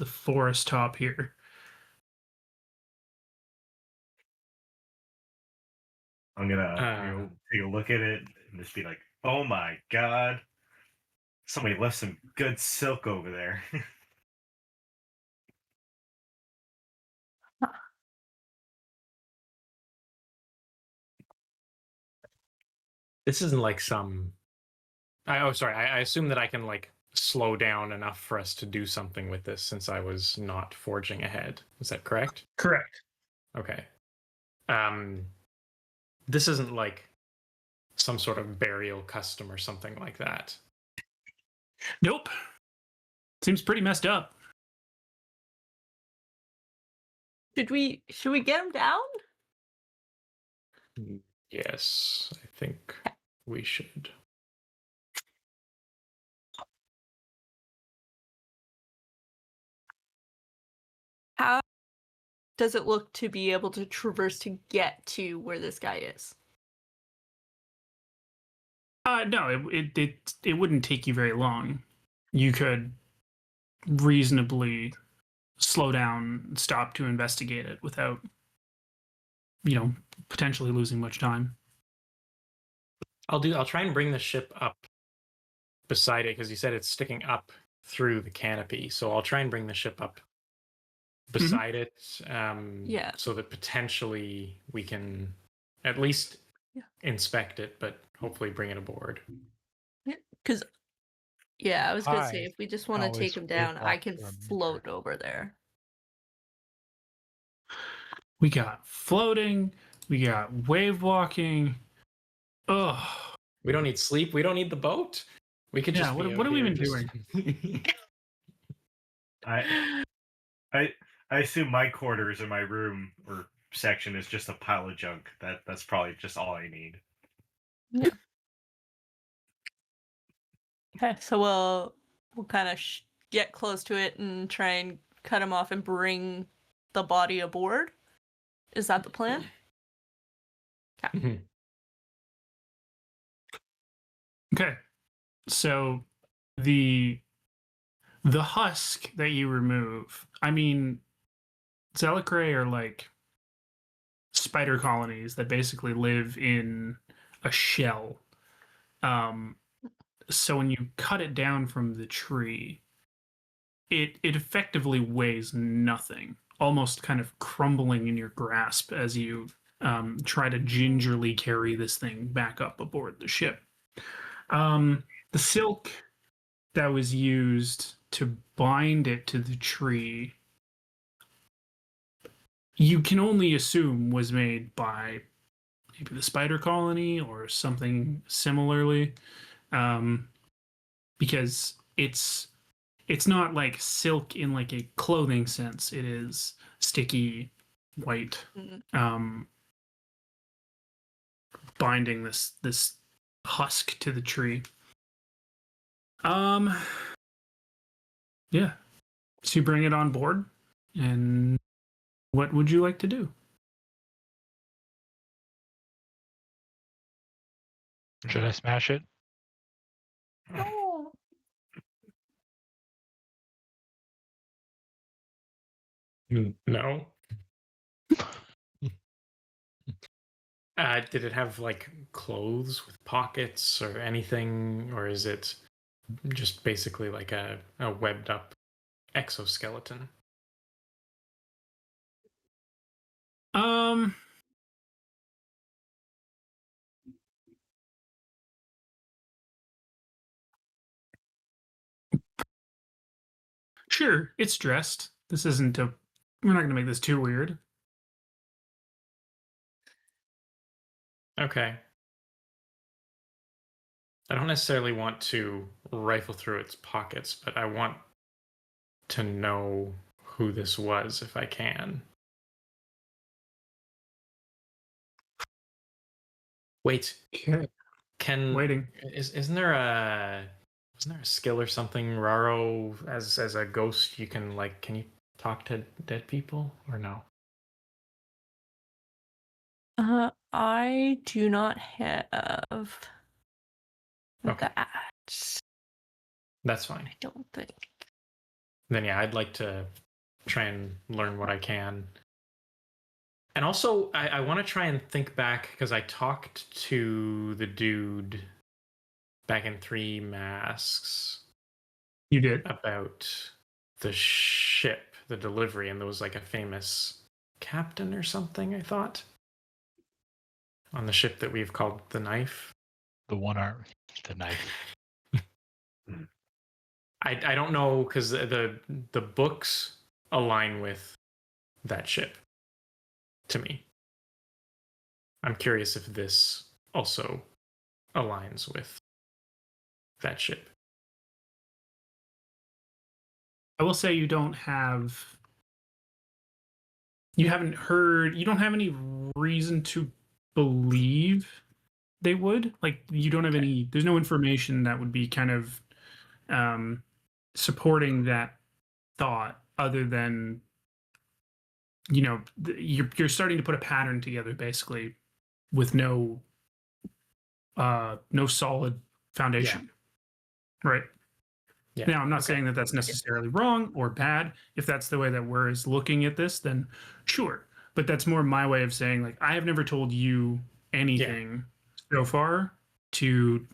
forest top here. I'm gonna take a look at it and just be like, "Oh my god, somebody left some good silk over there." This isn't like some. Sorry. I assume that I can like slow down enough for us to do something with this since I was not forging ahead. Is that correct? Correct. Okay. This isn't like some sort of burial custom or something like that. Nope. Seems pretty messed up. Should we get him down? Yes, I think we should. How does it look to be able to traverse to get to where this guy is? No, it wouldn't take you very long. you could reasonably slow down, stop to investigate it without, potentially losing much time. I'll try and bring the ship up beside it because you said it's sticking up through the canopy. So I'll try and bring the ship up beside it, Yeah. so that potentially we can at least inspect it, but hopefully bring it aboard. Because, I was gonna say I if we just want to always take him down, I walk can for a meter. float over there. We got floating, we got wave walking. Ugh. We don't need sleep. We don't need the boat. We could Yeah, just what be are out we here even doing? I assume my quarters or my room or section is just a pile of junk. That's probably just all I need. Yeah. Okay, so we'll kind of get close to it and try and cut him off and bring the body aboard. Is that the plan? Mhm. Okay. So the husk that you remove, I mean, Zelicrae are like spider colonies that basically live in a shell. So when you cut it down from the tree, it effectively weighs nothing, almost kind of crumbling in your grasp as you try to gingerly carry this thing back up aboard the ship. The silk that was used to bind it to the tree, you can only assume was made by maybe the spider colony or something similarly, because it's not like silk in like a clothing sense. It is sticky white, binding this husk to the tree. Yeah. So you bring it on board, and what would you like to do? Should I smash it? Oh. No. Did it have like clothes with pockets or anything, or is it just basically like a webbed up exoskeleton? Sure, it's dressed. This isn't a. We're not going to make this too weird. Okay. I don't necessarily want to rifle through its pockets, but I want to know who this was if I can. Wait, Okay. Waiting. Wasn't there a skill or something, Raro, as a ghost you can you talk to dead people or no? I do not have Okay. that. That's fine. I don't think. Then yeah, I'd like to try and learn what I can. And also, I want to try and think back because I talked to the dude back in Three Masks. You did. About the ship, the delivery, and there was like a famous captain or something, I thought, on the ship that we've called the Knife. The one arm, the knife. I don't know because the books align with that ship to me. I'm curious if this also aligns with that ship. I will say you don't have. You haven't heard. You don't have any reason to believe they would. Like, you don't have any. There's no information that would be kind of supporting that thought, other than you're starting to put a pattern together, basically, with no solid foundation. Right. Yeah. Now, I'm not okay. saying that that's necessarily wrong or bad. If that's the way that we're looking at this, then sure. But that's more my way of saying, like, I have never told you anything so far to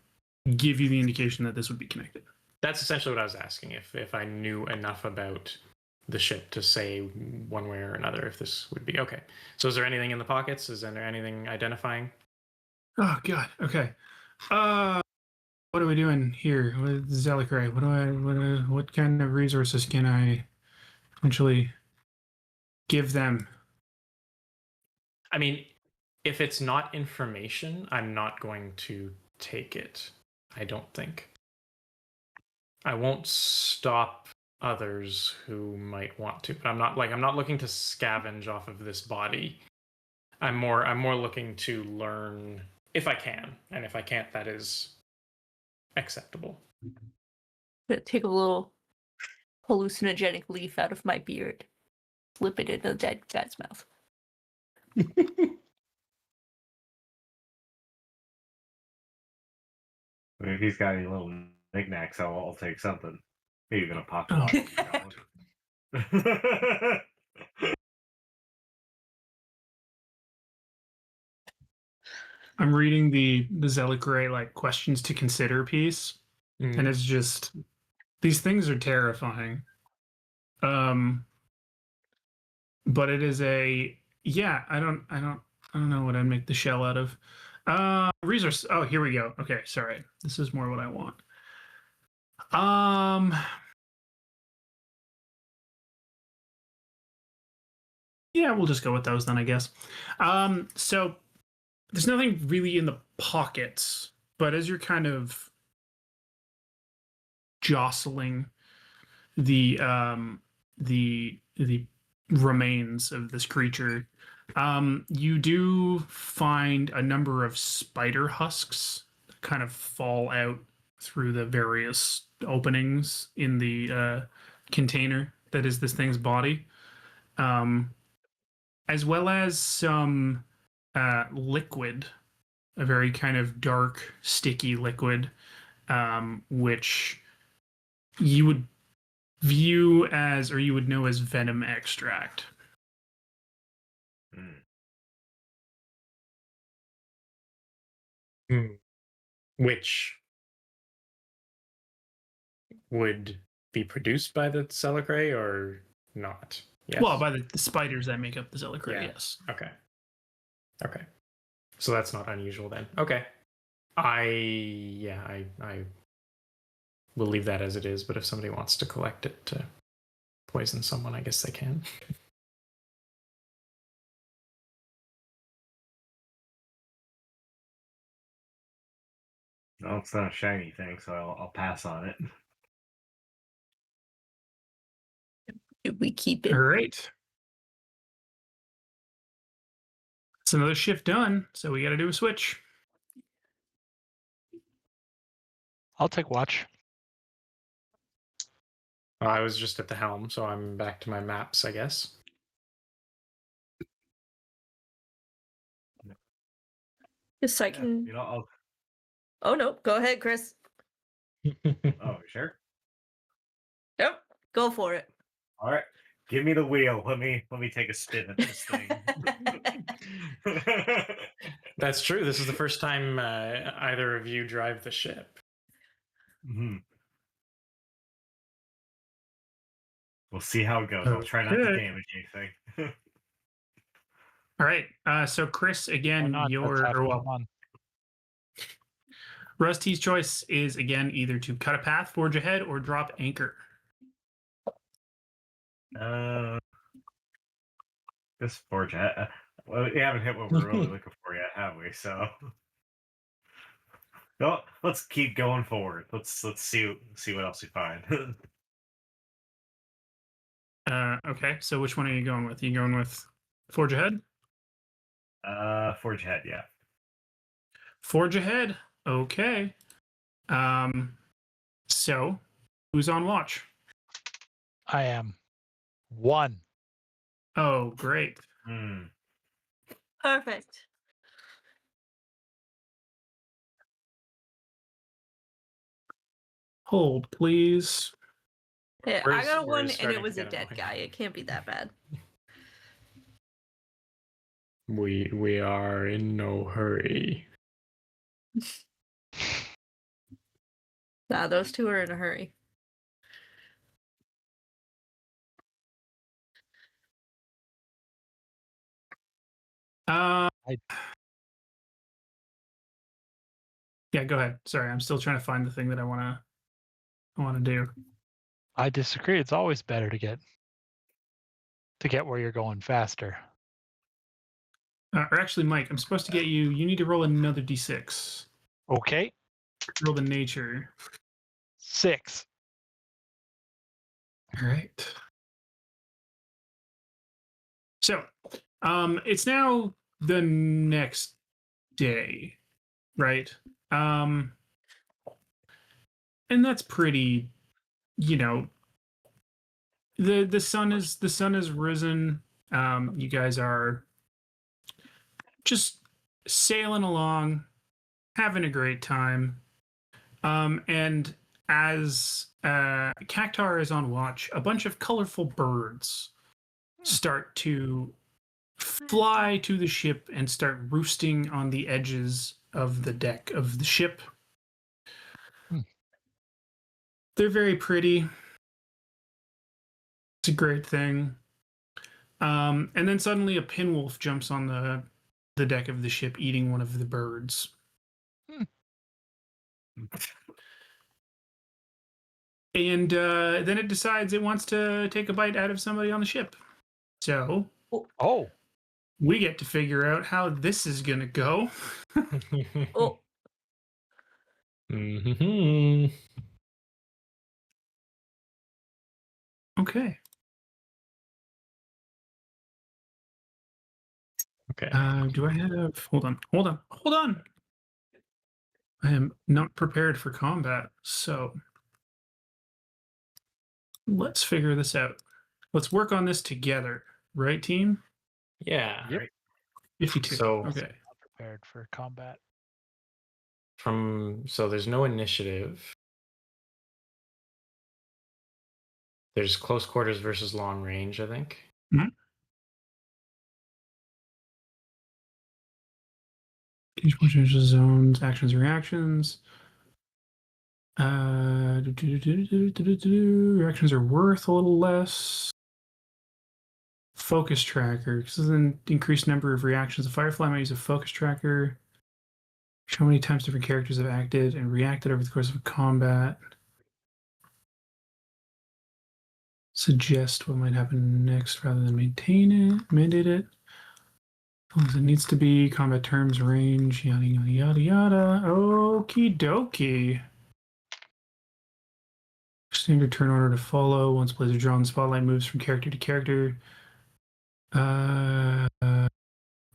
give you the indication that this would be connected. That's essentially what I was asking. If I knew enough about the ship to say one way or another if this would be okay. So is there anything in the pockets? Is there anything identifying? Oh God. Okay. What are we doing here with Zelicray? What kind of resources can I potentially give them? I mean, if it's not information, I'm not going to take it. I don't think. I won't stop others who might want to, but I'm not looking to scavenge off of this body. I'm more looking to learn if I can, and if I can't, that is acceptable. Take a little hallucinogenic leaf out of my beard, slip it into the dead guy's mouth. I mean, if he's got any little knickknacks, I'll take something. Maybe even a pocket watch. I'm reading the Zelicray like questions to consider piece, and it's just these things are terrifying. But it is a I don't know what I'd make the shell out of. Resource. Oh, here we go. Okay, sorry. This is more what I want. Yeah, we'll just go with those then, I guess. So there's nothing really in the pockets, but as you're kind of jostling the remains of this creature, you do find a number of spider husks that kind of fall out through the various openings in the container that is this thing's body, as well as some liquid, a very kind of dark, sticky liquid, which you would view as, or you would know as, venom extract. Which would be produced by the Celicray or not? Yes. Well, by the spiders that make up the Zelicray, yes. Okay. So that's not unusual then. Okay. I will leave that as it is, but if somebody wants to collect it to poison someone, I guess they can. No, it's not a shiny thing, so I'll pass on it. Should we keep it? All right. It's another shift done, so we got to do a switch. I'll take watch. I was just at the helm, so I'm back to my maps, I guess. Just so I can. You know, I'll. Oh no! Go ahead, Chris. Oh, sure. Yep. Go for it. All right. Give me the wheel. Let me take a spin at this thing. That's true. This is the first time either of you drive the ship. Mm-hmm. We'll see how it goes. I'll try not to damage anything. All right. So Chris, again, Rusty's choice is again either to cut a path, forge ahead, or drop anchor. This forge ahead. Well, we haven't hit what we're really looking for yet, have we? So, no, let's keep going forward. Let's see what else we find. Okay. So which one are you going with? Are you going with forge ahead? Forge ahead, yeah. Forge ahead. Okay. So who's on watch? I am. 1. Oh, great. Perfect. Hold, please. Yeah, I We're- got a we're 1 and starting it to was a get dead annoying. guy. It can't be that bad. We are in no hurry. Nah, those two are in a hurry. Uh, I- yeah, go ahead. Sorry, I'm still trying to find the thing that I wanna do. I disagree. It's always better to get where you're going faster. Or actually, Mike, I'm supposed to get you. You need to roll another d6. Okay, Roll the nature. 6. All right. So, it's now the next day, right? And that's pretty. You know, the sun has risen. You guys are just sailing along, having a great time. And as Cactar is on watch, a bunch of colorful birds start to fly to the ship and start roosting on the edges of the deck of the ship. Hmm. They're very pretty. It's a great thing. And then suddenly a pinwolf jumps on the deck of the ship, eating one of the birds. And then it decides it wants to take a bite out of somebody on the ship. So Oh, we get to figure out how this is going to go. Oh, Mhm. Okay. Okay. Do I have... Hold on. I am not prepared for combat, so let's figure this out. Let's work on this together, right, team? Yeah. Yep. 52. So Okay. not prepared for combat. so there's no initiative. There's close quarters versus long range, I think. Each one changes zones, actions, reactions. Reactions are worth a little less. Focus tracker. This is an increased number of reactions. The Firefly might use a focus tracker. Show how many times different characters have acted and reacted over the course of combat. Suggest what might happen next rather than mandate it. It needs to be combat terms, range, yada yada yada yada. Okie dokie. Standard turn order to follow. Once players are drawn, the spotlight moves from character to character.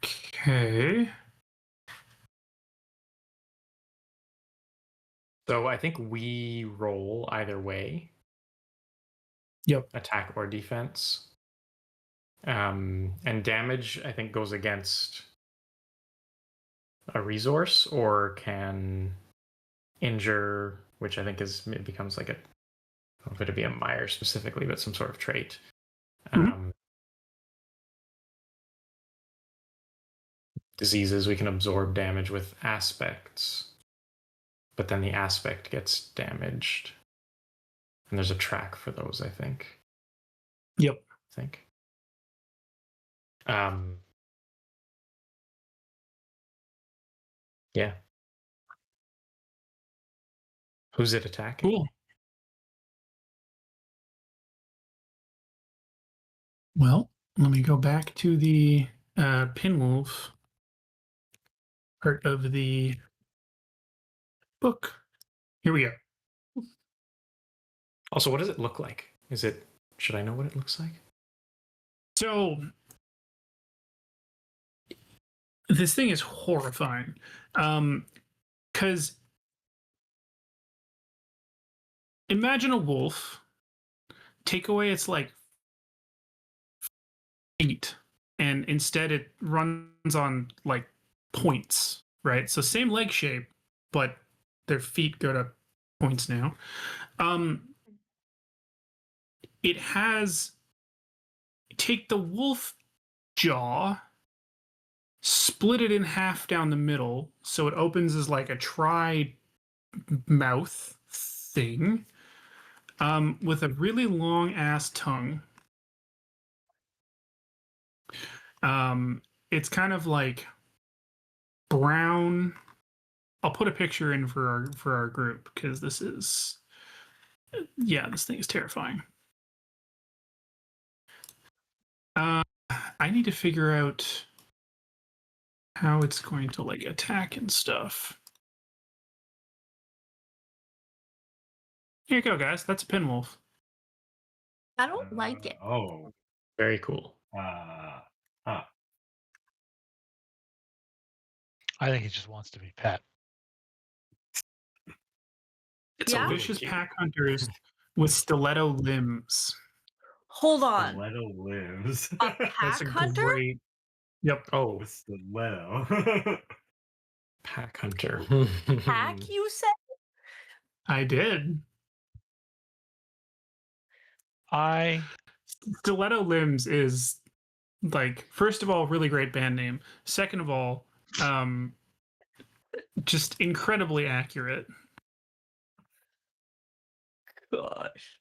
Okay. So I think we roll either way. Yep. Attack or defense. And damage, I think, goes against a resource or can injure, which I think it becomes like I don't know if it'd be a mire specifically, but some sort of trait. Diseases, we can absorb damage with aspects, but then the aspect gets damaged. And there's a track for those, I think. Yep. Yeah. Who's it attacking? Cool. Well, let me go back to the Pinwolf part of the book. Here we go. Also, what does it look like? Should I know what it looks like? So this thing is horrifying. Because imagine a wolf, take away its like feet, and instead it runs on like points, right? So same leg shape, but their feet go to points now. It has take the wolf jaw, split it in half down the middle, so it opens as like a tri mouth thing, with a really long ass tongue. It's kind of like brown. I'll put a picture in for our group because this thing is terrifying. I need to figure out how it's going to like attack and stuff. Here you go, guys. That's a pinwolf. I don't like it. Oh. Very cool. I think he just wants to be pet. It's Yeah? a vicious Cute. pack hunters with stiletto limbs. Hold on. Stiletto lives. A That's pack a hunter? great. Yep. Oh, With stiletto. pack hunter. Pack, you said? I did. Stiletto Limbs is like, first of all, really great band name. Second of all, just incredibly accurate. Gosh.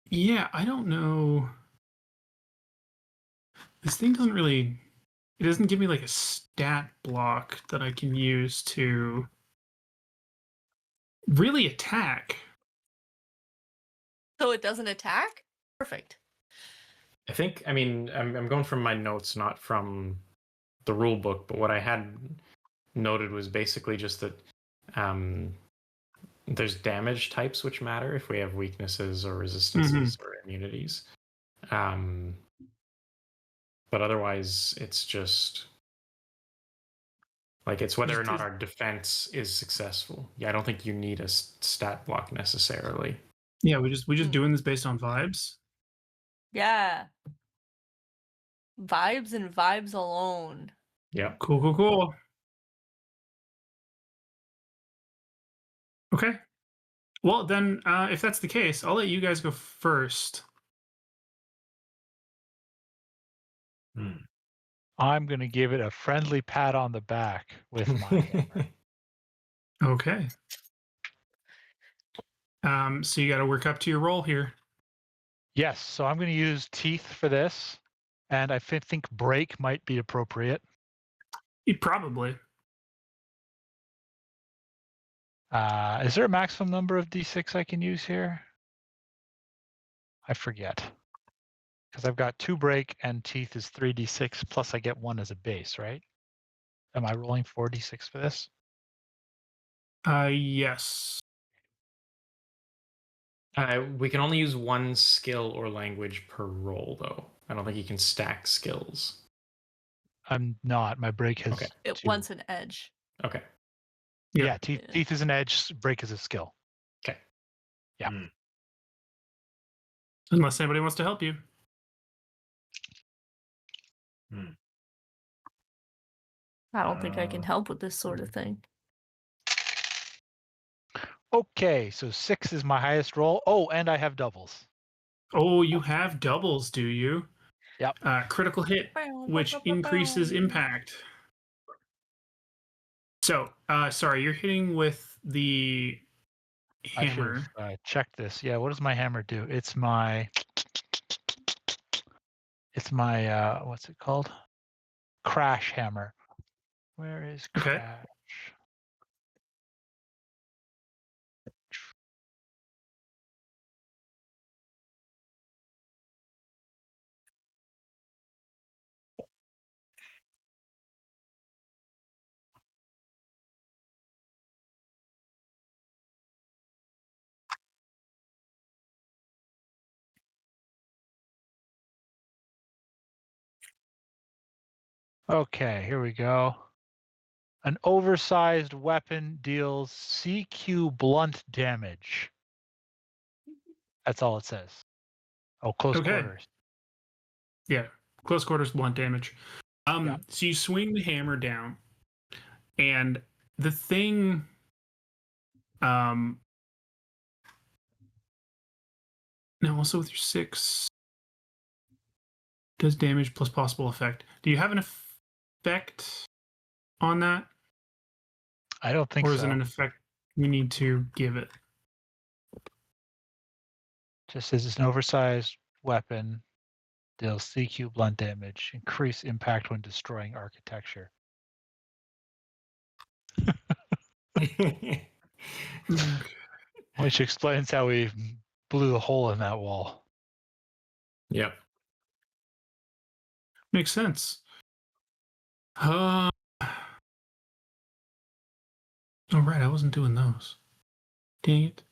Yeah, I don't know. This thing doesn't really. It doesn't give me like a stat block that I can use to really attack. So it doesn't attack? Perfect. I mean, I'm going from my notes, not from the rule book, but what I had noted was basically just that there's damage types which matter if we have weaknesses or resistances or immunities. But otherwise, it's just like it's whether or not our defense is successful. Yeah, I don't think you need a stat block necessarily. Yeah, we just doing this based on vibes. Yeah. Vibes and vibes alone. Yeah. Cool. Okay. Well, then, if that's the case, I'll let you guys go first. I'm going to give it a friendly pat on the back with my hammer. Okay. So you got to work up to your roll here. Yes, so I'm going to use teeth for this, and I think break might be appropriate. Probably. Is there a maximum number of d6 I can use here? I forget. Because I've got 2 break and teeth is 3d6, plus I get 1 as a base, right? Am I rolling 4d6 for this? Yes. We can only use one skill or language per roll, though. I don't think you can stack skills. I'm not. My break has Okay. It 2. wants an edge. Okay. Yeah, teeth is an edge, break is a skill. Okay. Yeah. Unless anybody wants to help you. I don't think I can help with this sort of thing. Okay, so 6 is my highest roll. Oh, and I have doubles. Oh, you have doubles, do you? Yep. Critical hit, which increases impact. So, sorry, you're hitting with the hammer. I should check this. Yeah, what does my hammer do? It's my what's it called? Crash hammer. Where is Okay. Crash? Okay, here we go. An oversized weapon deals CQ blunt damage. That's all it says. Oh, close quarters. Yeah, close quarters blunt damage. Yeah. So you swing the hammer down, and the thing, no, also with your 6 does damage plus possible effect. Do you have an effect on that, I don't think or is it so. an effect we need to give it? Just as it's an oversized weapon, deals CQ blunt damage, increase impact when destroying architecture. Which explains how we blew a hole in that wall. Yep. Makes sense. Oh, right, I wasn't doing those. Dang it.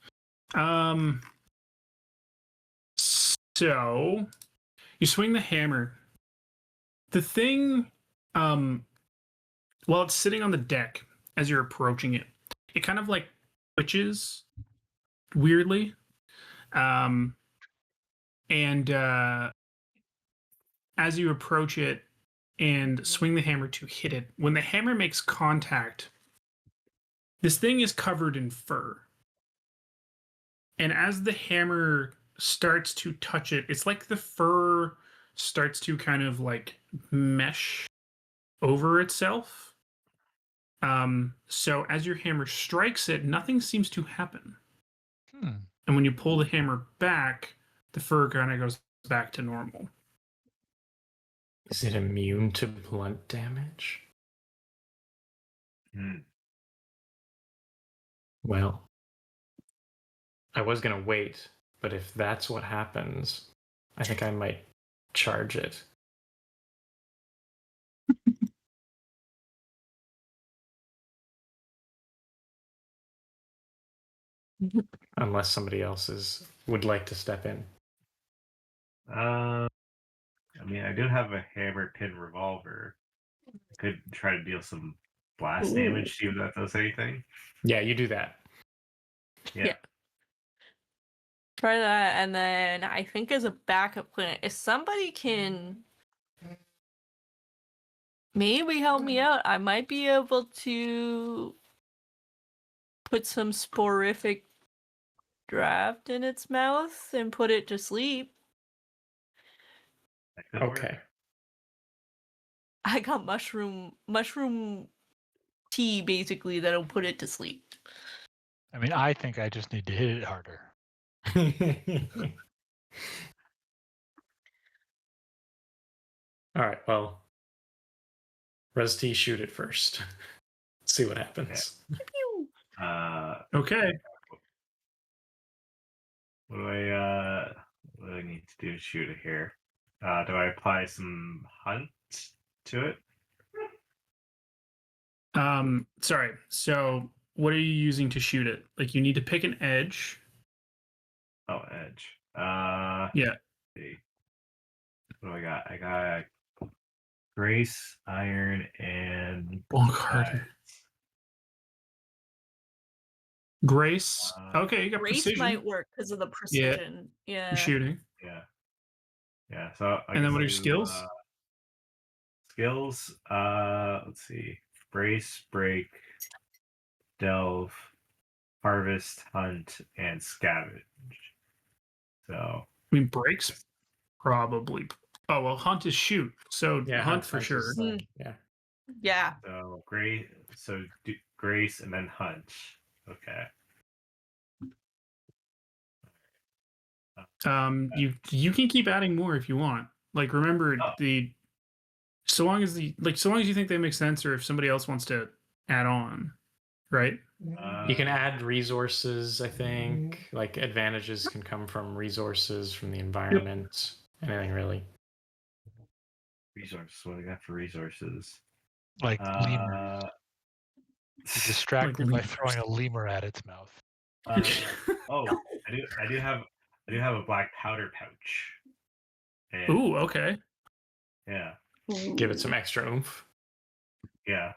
So you swing the hammer. The thing, while it's sitting on the deck as you're approaching it, it kind of like twitches weirdly. And as you approach it and swing the hammer to hit it, when the hammer makes contact, this thing is covered in fur. And as the hammer starts to touch it, it's like the fur starts to kind of like mesh over itself. So as your hammer strikes it, nothing seems to happen. And when you pull the hammer back, the fur kind of goes back to normal. Is it immune to blunt damage? Well, I was going to wait, but if that's what happens, I think I might charge it. Unless somebody else would like to step in. I mean, I do have a hammer pin revolver. I could try to deal some blast damage, see if that does anything. Yeah, you do that. Yeah. Try that, and then I think as a backup plan, if somebody can maybe help me out, I might be able to put some sporific draft in its mouth and put it to sleep. That could work. Okay. I got mushroom tea basically that'll put it to sleep. I mean, I think I just need to hit it harder. All right, well, Res T, shoot it first. See what happens. Pew! Okay. What do I need to do to shoot it here? Do I apply some hunt to it? Sorry. So what are you using to shoot it? Like you need to pick an edge. Oh, edge. Yeah. Let's see. What do I got? I got grace, iron, and Bonk harder. Grace. Okay, you got Grace precision. might work because of the precision. Yeah. For shooting. Yeah. Yeah. So And then what are your skills? Skills. Let's see. Brace, break, delve, harvest, hunt, and scavenge. So I mean, breaks probably. Oh well, hunt is shoot. So Yeah, hunt for sure. Yeah. Yeah. So grace. So grace and then hunt. Okay. You can keep adding more if you want. Like remember so long as you think they make sense, or if somebody else wants to add on, right? You can add resources, I think. Like advantages can come from resources, from the environment, anything really. Resources. What do I got for resources? Like lemur. You distract it by lemurs. throwing a lemur at its mouth. Oh, I do have a black powder pouch. And, Ooh, okay. yeah. Give it some extra oomph. Yeah.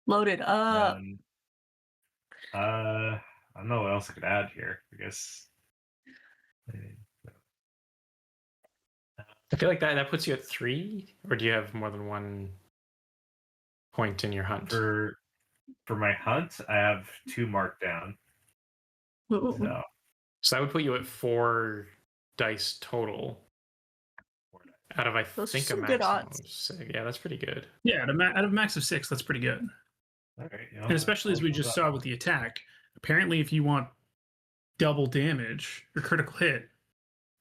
Loaded up. I don't know what else I could add here. I guess. I feel like that puts you at 3, or do you have more than one? point in your hunt. For my hunt, I have 2 marked down. So So that would put you at 4 dice total. Out of Those are think a some good maximum odds. of 6. Yeah, that's pretty good. Yeah, out of max of 6, that's pretty good. all right, And especially as we just saw with the attack, apparently if you want double damage or critical hit,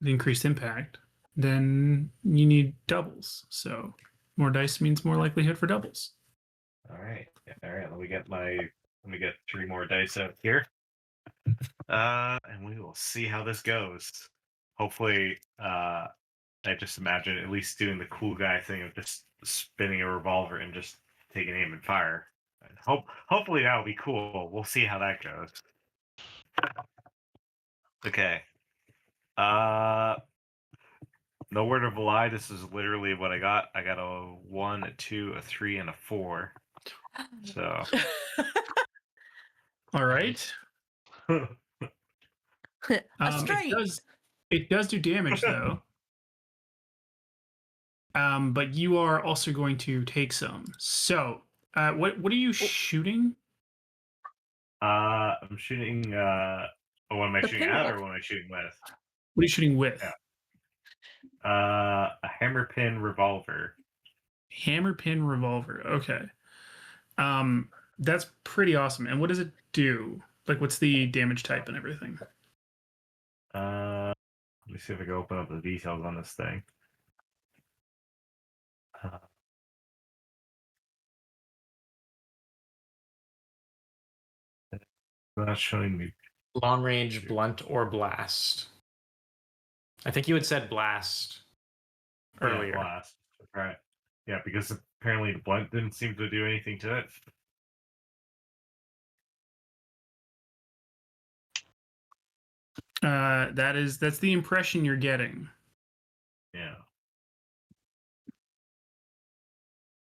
the increased impact, then you need doubles. So more dice means more likelihood for doubles. All right. Let me get 3 more dice out here. And we will see how this goes. Hopefully, I just imagine at least doing the cool guy thing of just spinning a revolver and just taking aim and fire. Hopefully that'll be cool. We'll see how that goes. Okay. No word of a lie. This is literally what I got. I got a 1, a 2, a 3, and a 4. So. All right. Straight. It does do damage though. But you are also going to take some. So, what are you shooting? I'm shooting. What am I The shooting at, or pinwheel. what am I shooting with? What are you shooting with? A hammer pin revolver. Hammer pin revolver. Okay. That's pretty awesome. And what does it do? Like, what's the damage type and everything? Let me see if I can open up the details on this thing. Not showing me. Long range, blunt, or blast. I think you had said blast earlier. Yeah, blast. Right. Yeah, because apparently the blunt didn't seem to do anything to it. That's the impression you're getting. Yeah.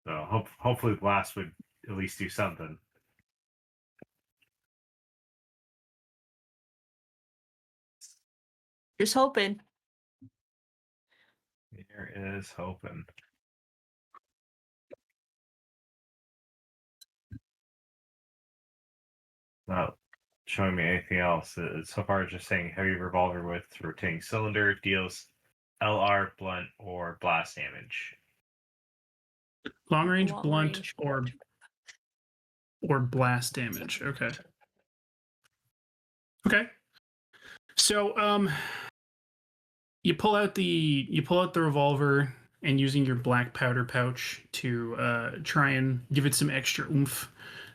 So hopefully blast would at least do something. Just hoping. Here is hoping. Not showing me anything else. So far, it's just saying heavy revolver with rotating cylinder deals LR, blunt, or blast damage. Long range, Long blunt, range. or blast damage. Okay. Okay. So you pull out the revolver and using your black powder pouch to try and give it some extra oomph.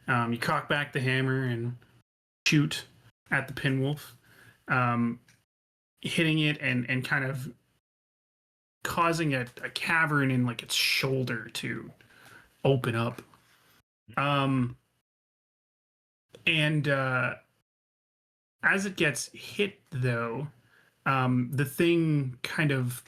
You cock back the hammer and shoot at the pinwolf, hitting it and kind of causing a cavern in like its shoulder to open up. And as it gets hit, though, the thing kind of.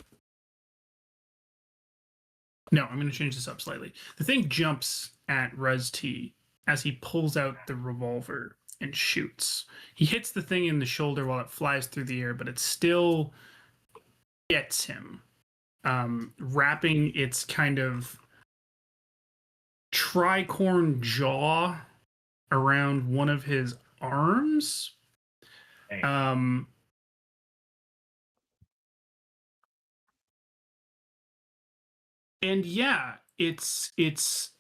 No, I'm going to change this up slightly. The thing jumps at Rusty as he pulls out the revolver and shoots. He hits the thing in the shoulder while it flies through the air, but it still gets him, wrapping its kind of tricorn jaw around one of his arms. Dang. And yeah, it's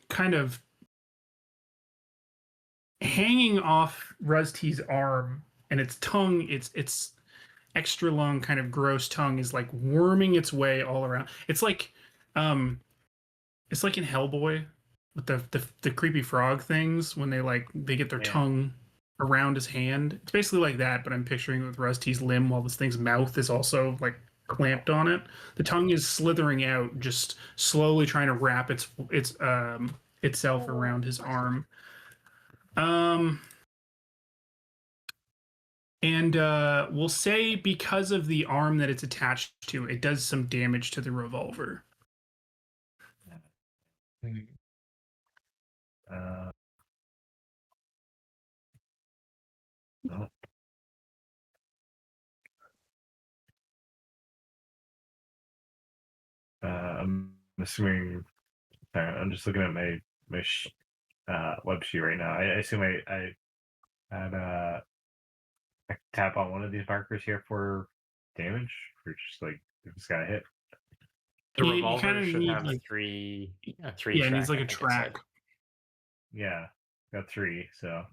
kind of hanging off Rusty's arm, and its tongue, its extra long, kind of gross tongue, is like worming its way all around. It's like in Hellboy with the creepy frog things when they get their tongue around his hand. It's basically like that, but I'm picturing it with Rusty's limb while this thing's mouth is also like clamped on it. The tongue is slithering out, just slowly trying to wrap itself around his arm. And we'll say because of the arm that it's attached to, it does some damage to the revolver. I'm assuming. I'm just looking at my web sheet right now. I assume I had I tap on one of these markers here for damage, or just like if it's got a hit. The You revolver kinda should need, have like- a three Yeah, it track. needs like I a think it said. track. Yeah, got 3. So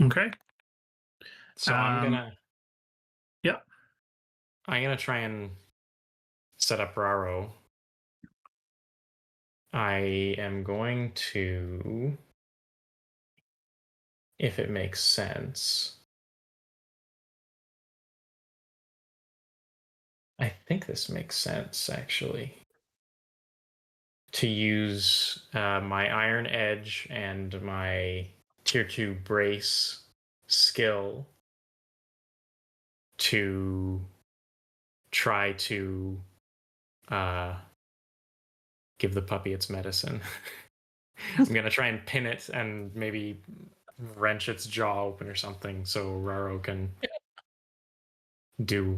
Okay. So I'm gonna Yep. try and set up Raro. I am going to, if it makes sense. I think this makes sense actually. To use my Iron Edge and my Tier 2 Brace skill to try to give the puppy its medicine. I'm going to try and pin it and maybe wrench its jaw open or something so Raro can do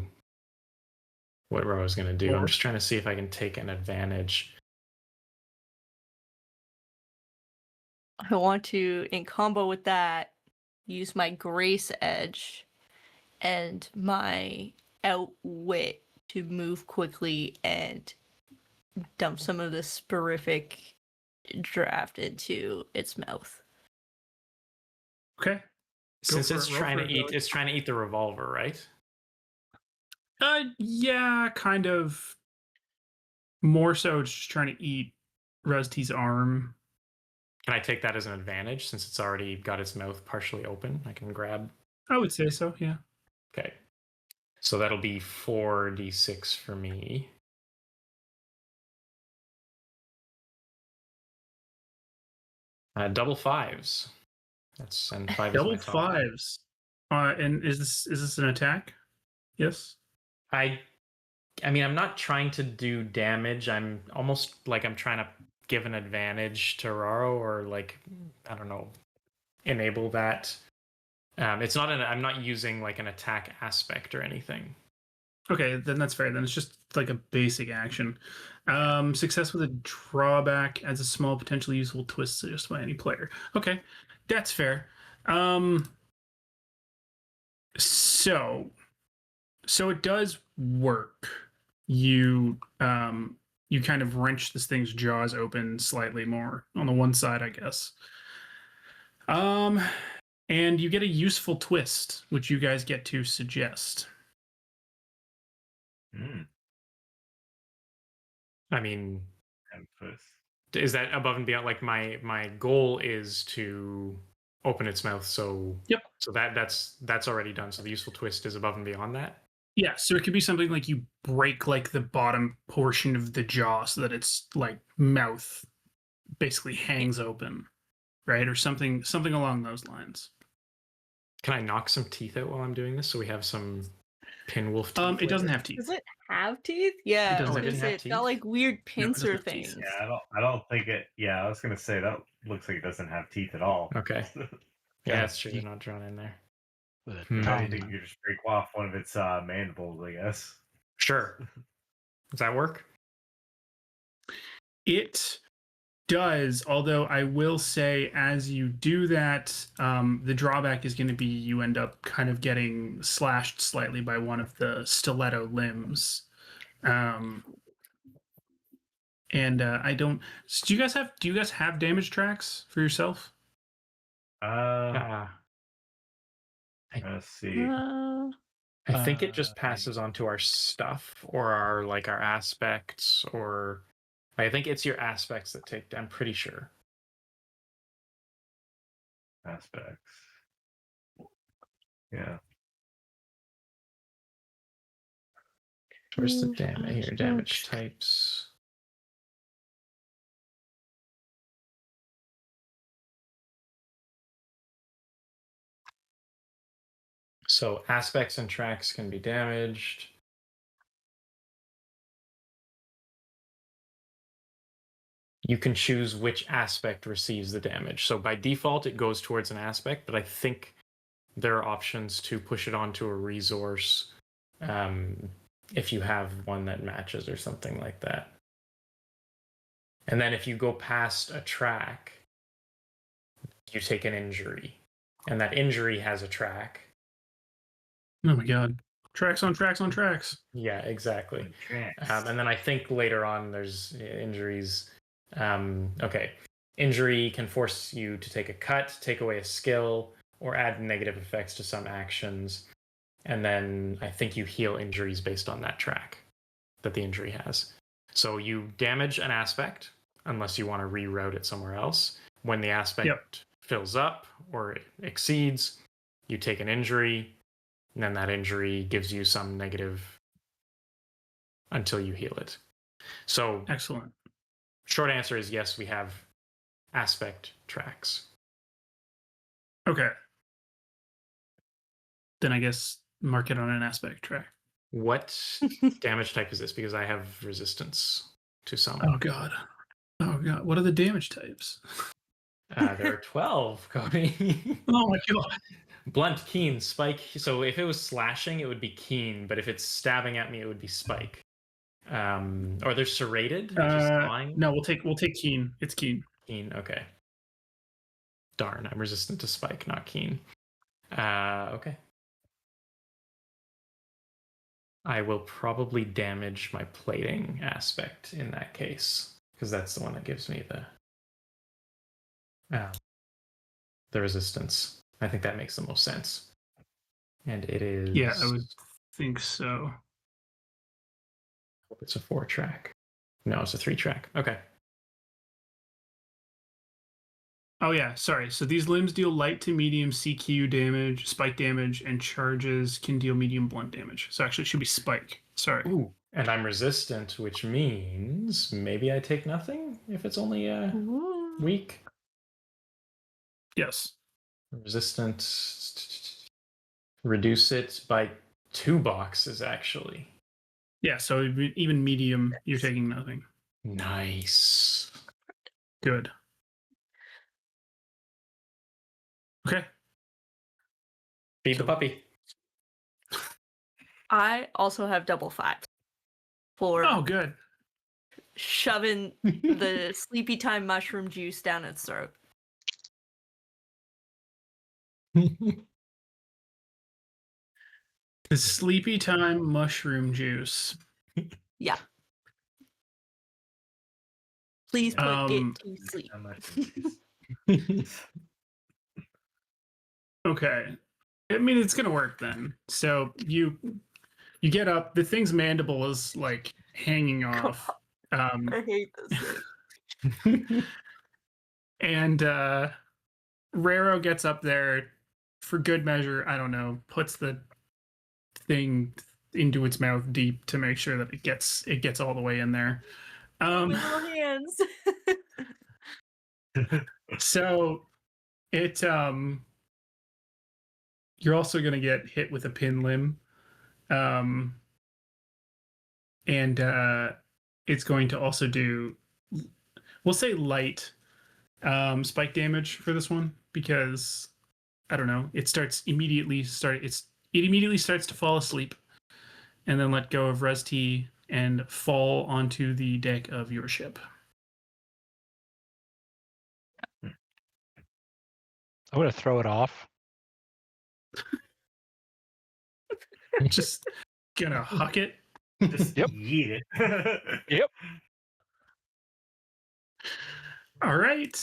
what Raro's going to do. I'm just trying to see if I can take an advantage. I want to, in combo with that, use my Grace Edge and my Outwit to move quickly and dump some of the sporific draft into its mouth. Okay. Since for it's it, roll trying for to it, eat, Zoe. it's trying to eat the revolver, right? Yeah, kind of. More so, it's just trying to eat Rusty's arm. Can I take that as an advantage since it's already got its mouth partially open? I can grab. I would say so. Yeah. Okay. So that'll be 4d6 for me. Double fives. That's and 5 Double is my top. fives. And is this an attack? Yes. I mean, I'm not trying to do damage. I'm almost like I'm trying to give an advantage to Raro, or like, I don't know, enable that. It's not I'm not using like an attack aspect or anything. Okay, then that's fair. Then it's just like a basic action. Success with a drawback adds a small potentially useful twist suggested by any player. Okay, that's fair. So it does work. You you kind of wrench this thing's jaws open slightly more on the one side, I guess. And you get a useful twist, which you guys get to suggest. I mean, Emphasis. is that above and beyond? Like my goal is to open its mouth. So Yep. So that's already done. So the useful twist is above and beyond that. Yeah, so it could be something like you break like the bottom portion of the jaw so that its like mouth basically hangs open, right? Or something along those lines. Can I knock some teeth out while I'm doing this so we have some pinwolf teeth? It doesn't later? have teeth. Does it have teeth? Yeah, It I was doesn't gonna have say teeth. it's got like weird No, it doesn't pincer have teeth. things. Yeah, I don't think it. Yeah, I was gonna say that looks like it doesn't have teeth at all. Okay. Yeah, Yeah, that's true. They're not drawn in there. With a Hmm. I tongue. think you just break off one of its mandibles, I guess. Sure. Does that work? It does, although I will say as you do that, the drawback is going to be you end up kind of getting slashed slightly by one of the stiletto limbs. And I don't. Do you guys have damage tracks for yourself? Ah. Let's see. I think it just Uh, passes on to our stuff or our aspects, or I think it's your aspects that take. I'm pretty sure. Aspects. Yeah. Where's the damage here? Damage types. So aspects and tracks can be damaged. you can choose which aspect receives the damage. So by default, it goes towards an aspect, but I think there are options to push it onto a resource if you have one that matches or something like that. And then if you go past a track, you take an injury. And that injury has a track. Oh my god. Tracks on tracks on tracks. Yeah, exactly. Tracks. And then I think later on there's injuries. Okay. Injury can force you to take a cut, take away a skill, or add negative effects to some actions. And then I think you heal injuries based on that track that the injury has. So you damage an aspect unless you want to reroute it somewhere else. When the aspect fills up or exceeds, you take an injury, and then that injury gives you some negative until you heal it. So Excellent. short answer is yes, we have aspect tracks. Okay. Then I guess mark it on an aspect track. What damage type is this? Because I have resistance to some. Oh god. Oh god. What are the damage types? There are 12, Cody. Oh my god. Blunt, keen, spike. So if it was slashing, it would be keen, but if it's stabbing at me, it would be spike. Or there's serrated, which is sawing. No, we'll take keen. It's keen. Keen, okay. Darn, I'm resistant to spike, not keen. Okay. I will probably damage my plating aspect in that case, because that's the one that gives me the resistance. I think that makes the most sense. And it is... Yeah, I would think so. Hope it's a 4-track. No, it's a 3-track. Okay. Oh yeah, sorry. So these limbs deal light to medium CQ damage, spike damage, and charges can deal medium blunt damage. So actually it should be spike. Sorry. Ooh. And I'm resistant, which means maybe I take nothing if it's only weak. Yes. Resistant. Reduce it by 2 boxes, actually. Yeah, so even medium, you're taking nothing. Nice. Good. Okay. Feed the puppy. I also have double 5 for Oh, good. shoving the sleepy time mushroom juice down its throat. The sleepy time mushroom juice. Yeah. Please put it to sleep. How much? Okay. I mean, it's gonna work then. So you get up. The thing's mandible is like hanging off. I hate this thing. And Raro gets up there for good measure. I don't know. Puts the thing into its mouth deep to make sure that it gets all the way in there. With little hands. So it you're also gonna get hit with a pin limb. And it's going to also do, we'll say light spike damage for this one, because I don't know, it immediately starts to fall asleep and then let go of Res T and fall onto the deck of your ship. I'm gonna throw it off. Just gonna huck it. Just Yep. yeet it. Yep. All right.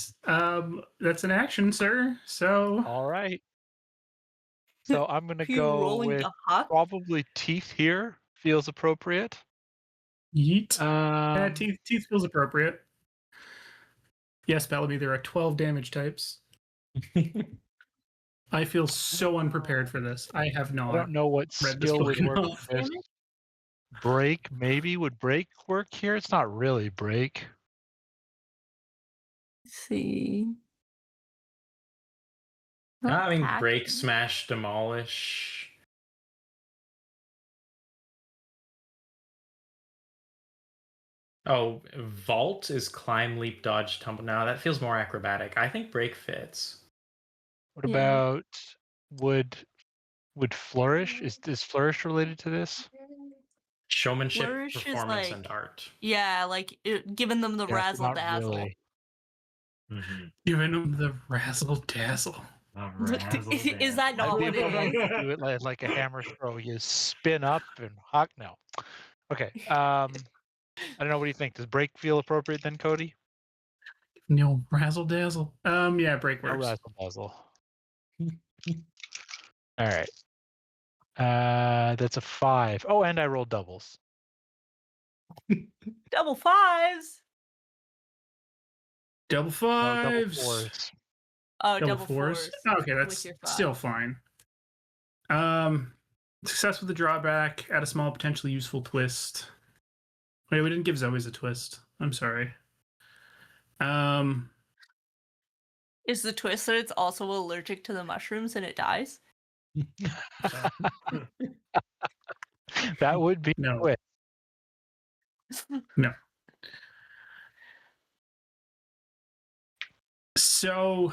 That's an action, sir. So All right. So I'm gonna You go rolling with the huck? probably teeth here. Feels appropriate. yeet. Yeah, Um, teeth feels appropriate. Yes, Bellamy, there are 12 damage types. I feel so unprepared for this. I have I not don't know what read this skill book would work enough. with this. Break, maybe. Would break work here? It's not really break. Let's see. I mean, Attack. break, smash, demolish. Oh, vault is climb, leap, dodge, tumble. Now that feels more acrobatic. I think break fits. What Yeah. about would flourish? Is flourish related to this? Showmanship, Flourish is performance, like, and art. yeah, like giving them the Yeah, so razzle not dazzle. really. Mm-hmm. Giving them the razzle dazzle. Is that not I'd be what able it to is? do it like a hammer throw. You spin up and huck. No. Okay. I don't know. What do you think? Does break feel appropriate then, Cody? No, razzle dazzle. Yeah, break No works. razzle dazzle. All right. That's a 5. Oh, and I rolled doubles. Double fives. Double No, fives. double 4s. Oh, Double double fours. fours. Okay, with that's your still five. fine. Success with the drawback. Add a small, potentially useful twist. Wait, we didn't give Zoe's a twist. I'm sorry. Is the twist that it's also allergic to the mushrooms and it dies? That would be No. quick. No. So,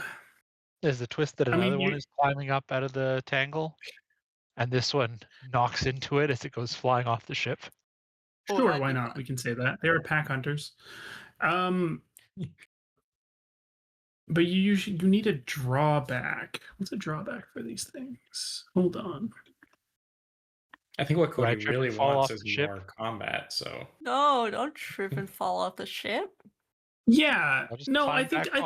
Is the twist that I mean, another one is climbing up out of the tangle, and this one knocks into it as it goes flying off the ship? Oh, sure, that'd why be not? fun. We can say that. They are pack hunters. But you need a drawback. What's a drawback for these things? Hold on. I think what Do I Cody trip and really fall wants off is the ship? more combat. So No, don't trip and fall off the ship. Yeah. I'll just No, climb back on.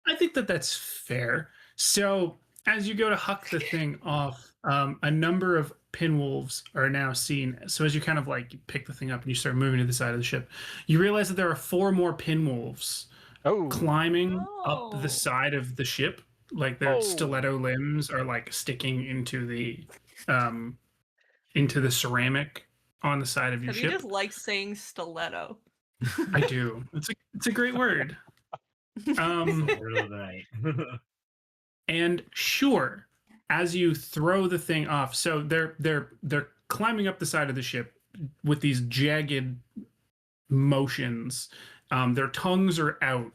I think that's fair. So as you go to huck the thing off, a number of pinwolves are now seen. So as you kind of like pick the thing up and you start moving to the side of the ship, you realize that there are 4 more pinwolves Oh, climbing up Oh. the side of the ship. Like their Oh. stiletto limbs are like sticking into the ceramic on the side of your Cody ship. just likes saying stiletto. I do. It's a great word. Word of the night. And sure, as you throw the thing off, so they're climbing up the side of the ship with these jagged motions. Their tongues are out,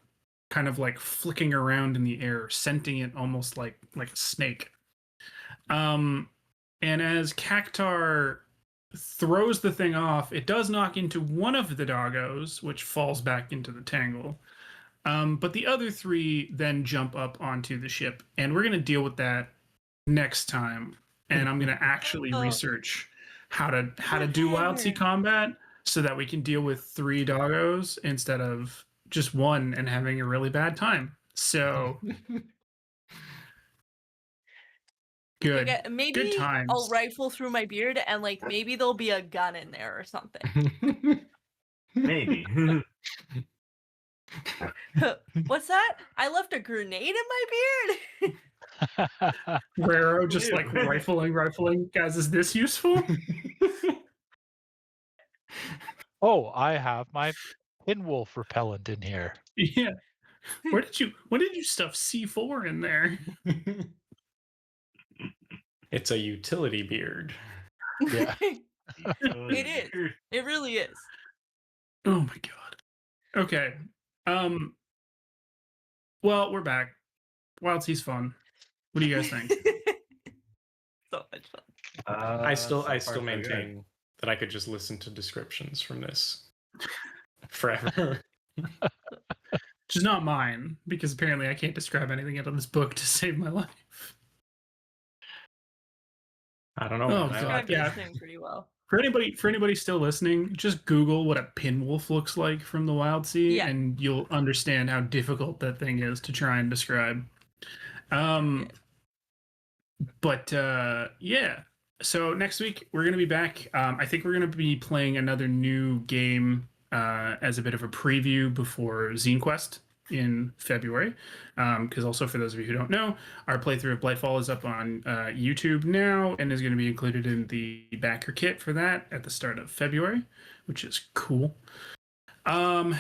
kind of like flicking around in the air, scenting it almost like a snake. And as Cactar throws the thing off, it does knock into one of the doggos, which falls back into the tangle. But the other 3 then jump up onto the ship, and we're going to deal with that next time. And I'm going to actually research how to do Wildsea combat so that we can deal with 3 doggos instead of just 1 and having a really bad time. So good. Okay, maybe Good times. I'll rifle through my beard and like maybe there'll be a gun in there or something. Maybe. What's that? I left a grenade in my beard? Raro just Ew. like rifling. Guys, is this useful? Oh, I have my pinwolf repellent in here. Yeah. When did you stuff C4 in there? it's a utility beard. Yeah. It is. It really is. Oh my god. Okay. Well, we're back. Wildsea's fun. What do you guys think? So much fun. I still so far, so good. maintain that I could just listen to descriptions from this forever. Which is not mine, because apparently I can't describe anything out of this book to save my life. I don't know. Oh, man. I God. like Described yeah. this thing pretty well. For anybody still listening, just Google what a pinwolf looks like from the Wildsea, Yeah. and you'll understand how difficult that thing is to try and describe. But yeah. So next week we're gonna be back. I think we're gonna be playing another new game as a bit of a preview before Zine Quest in February. Because also for those of you who don't know, our playthrough of Blightfall is up on YouTube now and is going to be included in the backer kit for that at the start of February, which is cool. And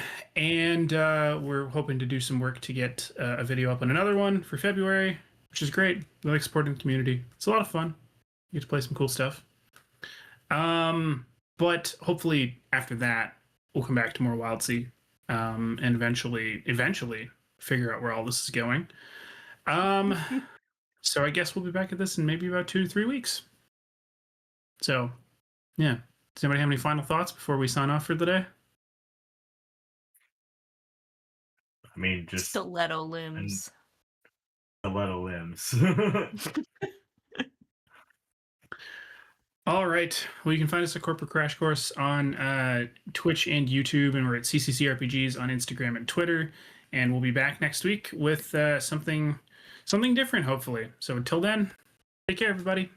we're hoping to do some work to get a video up on another one for February, which is great. We like supporting the community. It's a lot of fun. You get to play some cool stuff. But hopefully after that, we'll come back to more Wildsea, and eventually figure out where all this is going. So I guess we'll be back at this in maybe about 2 to 3 weeks. So, yeah. Does anybody have any final thoughts before we sign off for the day? I mean, just Stiletto limbs. stiletto limbs. All right. Well, you can find us at Corporate Crash Course on Twitch and YouTube, and we're at CCC RPGs on Instagram and Twitter. And we'll be back next week with something different, hopefully. So until then, take care, everybody.